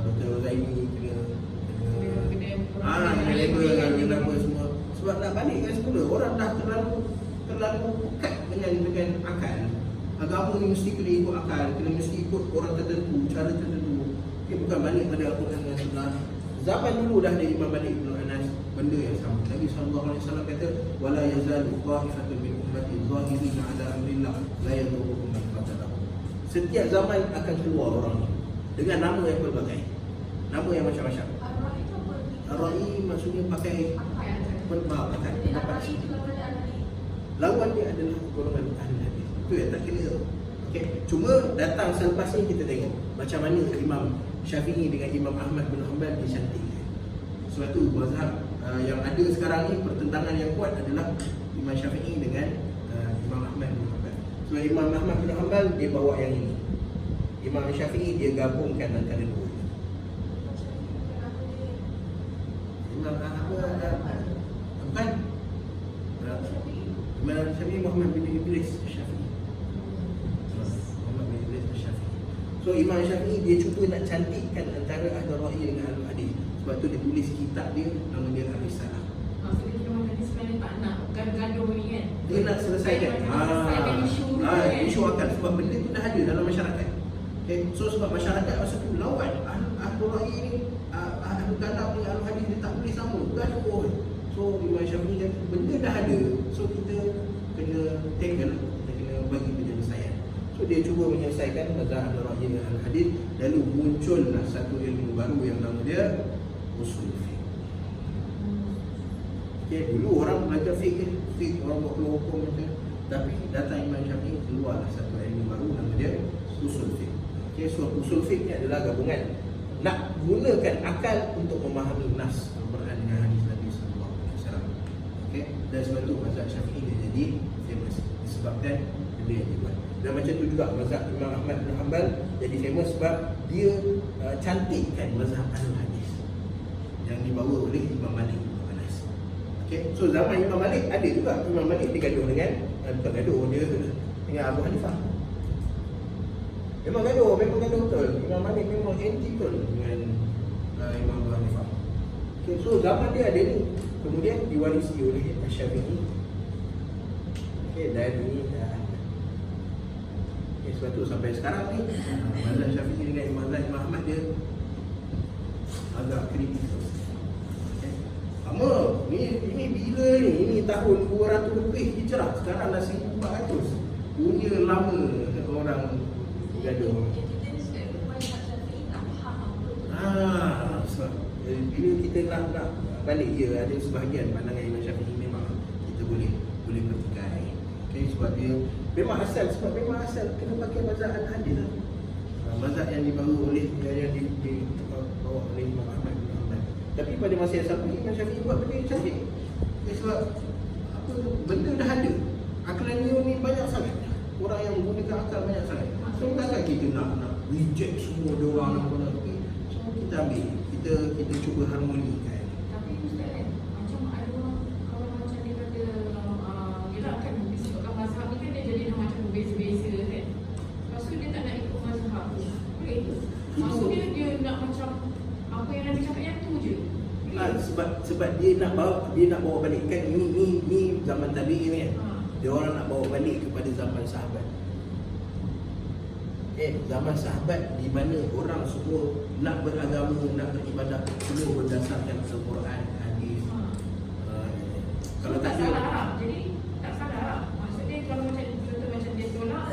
Dr. Rozaimi kena label kenapa semua? Sebab nak balik kan semula. Orang dah terlalu pekat dengan akal. Agama ni mesti kena ikut akal, kena mesti ikut orang tertentu, cara tertentu. Bukan balik pada Al-Quran dan Sunnah. Zaman dulu dah ada Imam Malik bin Anas, benda yang sama. Nabi SAW kata, wala yazalu qa'ifatun min ummati zahirin ala amrillah la yadurruhum man qatalahu. Setiap zaman akan keluar orang ni dengan nama yang berbagai, nama yang macam-macam. Ar-Ra'i maksudnya pakai pendapat. Lawan dia adalah golongan ahli hadis. Itu yang tak kena. Cuma datang selepas ni kita tengok macam mana Imam Syafi'i dengan Imam Ahmad bin Hanbal dicantikkan. Sebab tu mazhab yang ada sekarang ni pertentangan yang kuat adalah Imam Syafi'i dengan Imam Ahmad bin Hanbal. Sebab Imam Ahmad bin Hanbal dia bawa yang ini, Imam Syafi'i dia gabungkan antara dua. Imam Ahmad bukan Imam Syafi'i Muhammad bin Idris Syafi'i. So Imam Syafi'i dia cuba nak cantikkan antara Ahlul Ra'i dengan Ahlul Hadis. Sebab tu dia tulis kitab dia, nama dia Ar-Risalah. Maksudnya Imam Hadis sebenarnya tak nak gaduh ni kan? Dia nak selesaikan isu akal. Sebab benda tu dah ada dalam masyarakat. So sebab masyarakat masa tu lawan Ahlul Ra'i ni, Ahlul Kalam ni, Ahlul Hadis dia tak boleh sama, gaduh. So Imam Syafi'i kata benda dah ada, so kita kena tackle, kita kena bagi penyelesaian. So dia cuba menyelesaikan mazhab Ar-Ra'i dengan Al-Hadis, lalu muncullah satu ilmu baru yang nama dia usul fiqh. Dulu orang belajar fiqh, orang buat keluar hukum macam, tapi datang Imam Syafi'i keluarlah satu ilmu baru nama dia usul fiqh. So usul fiqh ni adalah gabungan nak gunakan akal untuk memahami nas Al-Quran dengan hadis Nabi sallallahu alaihi wasallam. Dan sebab tu mazhab Syafi'i dia jadi famous disebabkan benda yang dibuat. Dan macam tu juga mazhab Imam Ahmad bin Hanbal jadi famous sebab dia cantikkan mazhab Al-Hadis yang dibawa oleh Imam Malik bin Anas. So zaman Imam Malik ada juga Imam Malik dia gaduh dengan bukan gaduh, dia dengan Abu Hanifah. Memang gaduh betul. Imam Malik memang anti betul dengan Imam Abu Hanifah. So zaman dia ada ni, kemudian diwarisi oleh Syafi'i. Dan ini sebab tu sampai sekarang ni mazhab Syafi'i dengan mazhab Ahmad dia agak kritikal. Sama, ini bila ni? Ini tahun 200 lebih Hijrah, sekarang dah 1400. Dunia lama orang gaduh. Sebab bila kita nak balik dia ada sebahagian pandangan Imam Syafi'i memang kita boleh pertikai. Sebab dia memang asal kena pakai mazhab Al-Hadis lah. Mazhab yang dibawa oleh yang dibawa oleh Imam Ahmad bin Hanbal. Tapi pada masa yang sama Imam Syafi'i buat benda yang cantik. Sebab apa, benda dah ada. Aklannya ni banyak sangat. Orang yang menggunakan akal banyak sangat. So takkan kita nak reject semua dia orang nak pergi. So kita ambil, kita cuba harmonikan. Tapi Ustaz macam ada orang kalau macam dia kata yelah kan disebabkan mazhab ni kan dia jadi macam berbeza-beza kan. Lepas tu dia tak nak ikut mazhab tu. Boleh tu. Maksudnya dia nak macam apa yang Nabi cakap yang tu je. Sebab dia nak bawa balik kan ni zaman tabi'in kan. Dia orang nak bawa balik kepada zaman sahabat. Zaman sahabat di mana orang semua nak beragama, nak beribadah semua berdasarkan Al-Quran, hadis. Kalau tak salah, jadi tak salah. Maksudnya kalau macam contoh macam dia tolak,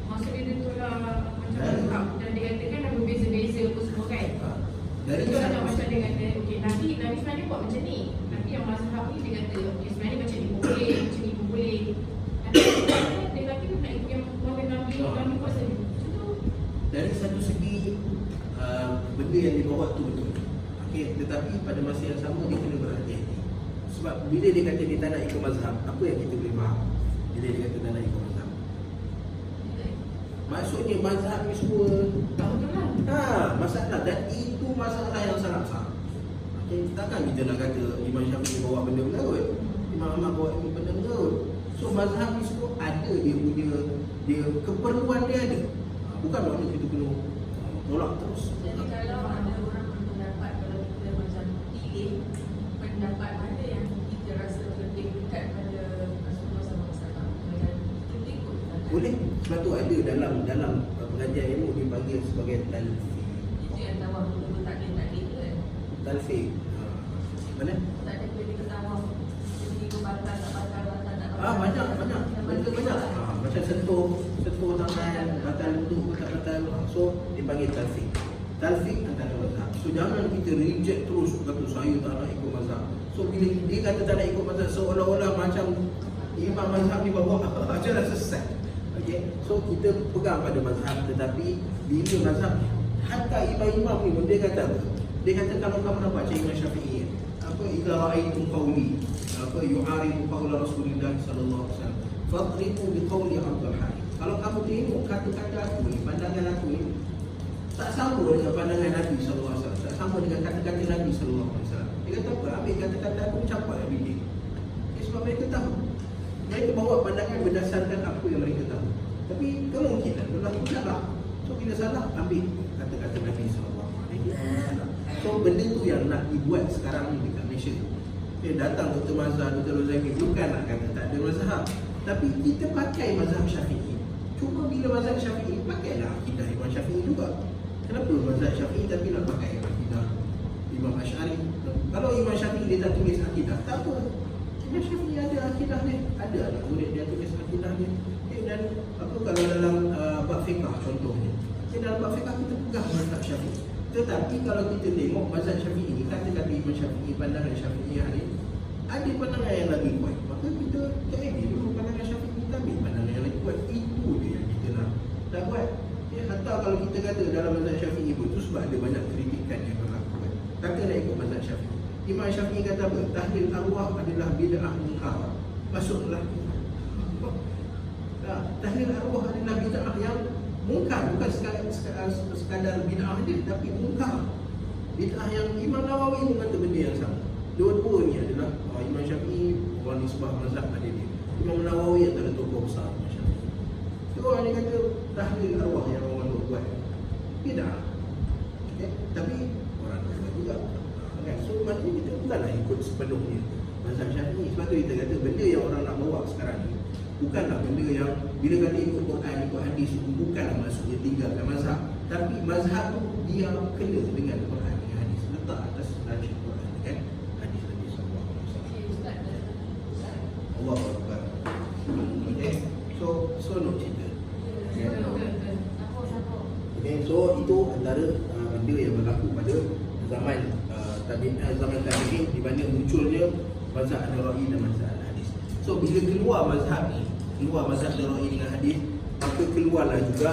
maksudnya dia tolak macam mazhab dan dia katakan dah berbeza-beza apa semua kan. Syafi'i sebenarnya buat macam ni. Tapi yang mazhab ni dia kata, okay, sebenarnya macam ni pun boleh, macam ni pun boleh. Tapi dia kata nak ikut yang keluarga Nabi, Nabi buat saja. Dari satu segi benda yang dibawa tu betul. Okey, tetapi pada masa yang sama dia kena berhati-hati. Sebab bila dia kata dia tak nak ikut mazhab, apa yang kita boleh faham? Bila dia kata tak nak ikut mazhab, maksudnya mazhab ni semua Tak betul lah. masalah, dan itu masalah yang sangat besar. Okay, takkan kita nak kata Imam Syafi'i bawa benda mengarut, Imam Ahmad bawa benda mengarut. So mazhab ni semua ada dia punya, dia keperluan dia ada. Bukan maknanya kita kena tolak terus. Jadi kalau ada orang berpendapat, kalau kita macam pilih pendapat mana yang kita rasa lebih dekat pada Rasulullah SAW, macam kita ikut Boleh, sebab tu ada dalam pengajian ilmu dipanggil sebagai talfiq. itu yang tawaf dulu takdir tu kan. Talfiq. Mana? Tak ada boleh kita tawaf jadi batal tak batal Banyak. Benda banyak. Macam sentuh tangan, batal duduk, tak batal. So dipanggil talfiq. Talfiq antara mazhab. So jangan kita reject terus kata saya tak nak ikut mazhab. So bila dia kata tak nak ikut mazhab, seolah-olah macam imam mazhab ni bawa ajaran sesat. Okay? So kita pegang pada mazhab, tetapi bila mazhab, hatta imam-imam ni pun dia kata apa? Dia kata kalau kamu nampak macam Imam Syafi'i, apa idza ra'aitum qawli, apa yu'aridu qawla Rasulillah sallallahu alaihi wasallam, fadribu bi qawli Abdul Halim. Kalau kamu tengok kata-kata aku ni, pandangan aku ni tak sama dengan pandangan Nabi sallallahu alaihi wasallam, tak sama dengan kata-kata Nabi sallallahu alaihi wasallam. Dia kata apa? Ambil kata-kata aku capai Nabi ni. Sebab mereka tahu. Mereka bawa pandangan berdasarkan apa yang mereka tahu. Tapi kemungkinan berlaku salah. So bila salah, ambil kata-kata Nabi sallallahu alaihi wasallam. So benda tu yang nak dibuat sekarang ni dekat Malaysia. Datang Dr. Mazhar, Dr. Rozaki bukan nak kata tak ada mazhab, tapi kita pakai mazhab Syafi'i. Cuma bila mazhab Syafi'i, pakailah akidah Imam Syafi'i juga. Kenapa mazhab Syafi'i tapi nak pakai akidah Imam Asy'ari? Kalau Imam Syafi'i dia tak tulis akidah, tak apa. Imam Syafi'i ada akidah dia, ada anak murid dia tulis akidah dia. Dan apa kalau dalam bab fiqah contohnya, dalam bab fiqah kita pegang mazhab Syafi'i. Tetapi kalau kita tengok mazhab Syafi'i ni, kata-kata Imam Syafi'i, pandangan Syafi'i hari ada pandangan yang lebih kuat, maka kita ambil dulu pandangan Syafi'i, kita ambil pandangan yang lebih kuat. Itu dia yang kita nak buat. Hatta kalau kita kata dalam mazhab Syafi'i pun tu sebab ada banyak kritikan yang berlaku. Kata nak ikut mazhab Syafi'i, Imam Syafi'i kata apa? Tahlil arwah adalah bid'ah munkar. Masuklah. Tahlil arwah adalah bid'ah yang munkar, bukan sekadar bid'ah dia, tapi munkar. Bid'ah yang Imam Nawawi pun kata benda yang sama. Dua-dua ni adalah Imam Syafi'i orang nisbah mazhab pada dia. Imam Nawawi adalah tokoh besar Imam Syafi'i. So orang ni kata tahlil arwah yang orang buat bid'ah. Okay? Tapi orang buat juga. Kan? So maknanya kita bukanlah ikut sepenuhnya mazhab Syafi'i. Sebab tu kita kata benda yang orang nak bawa sekarang ni bukanlah benda yang bila kata ikut Quran, ikut hadis, bukanlah maksudnya tinggalkan mazhab. Tapi mazhab tu dia kena dengan Quran dan hadis, letak atas rajin Quran kan hadis Nabi sallallahu alaihi wasallam. Allahu akbar. Okay, so nak cerita. Okay, so itu antara benda yang berlaku pada zaman tabi'in di mana munculnya mazhab An-Ra'i dan mazhab Al-Hadis. So bila keluar mazhab ni, keluar mazhab An-Ra'i dengan hadis, maka keluarlah juga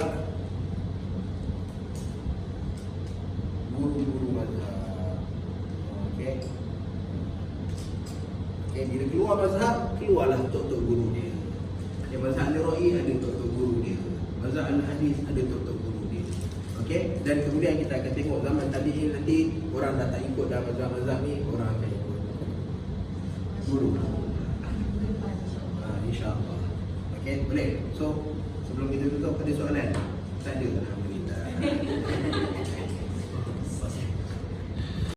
guru-guru mazhab. Okay, bila keluar mazhab, keluarlah tok-tok guru dia. Yang mazhab An-Ra'i ada tok-tok guru dia, mazhab Al-Hadis ada tok-tok guru dia. Okay, dan kemudian kita akan tengok zaman tabi'in nanti orang dah tak ikut dalam mazhab-mazhab ni, orang akan ikut guru. InsyaAllah. Okay, boleh. So sebelum kita tutup, ada soalan? Tak ada, alhamdulillah.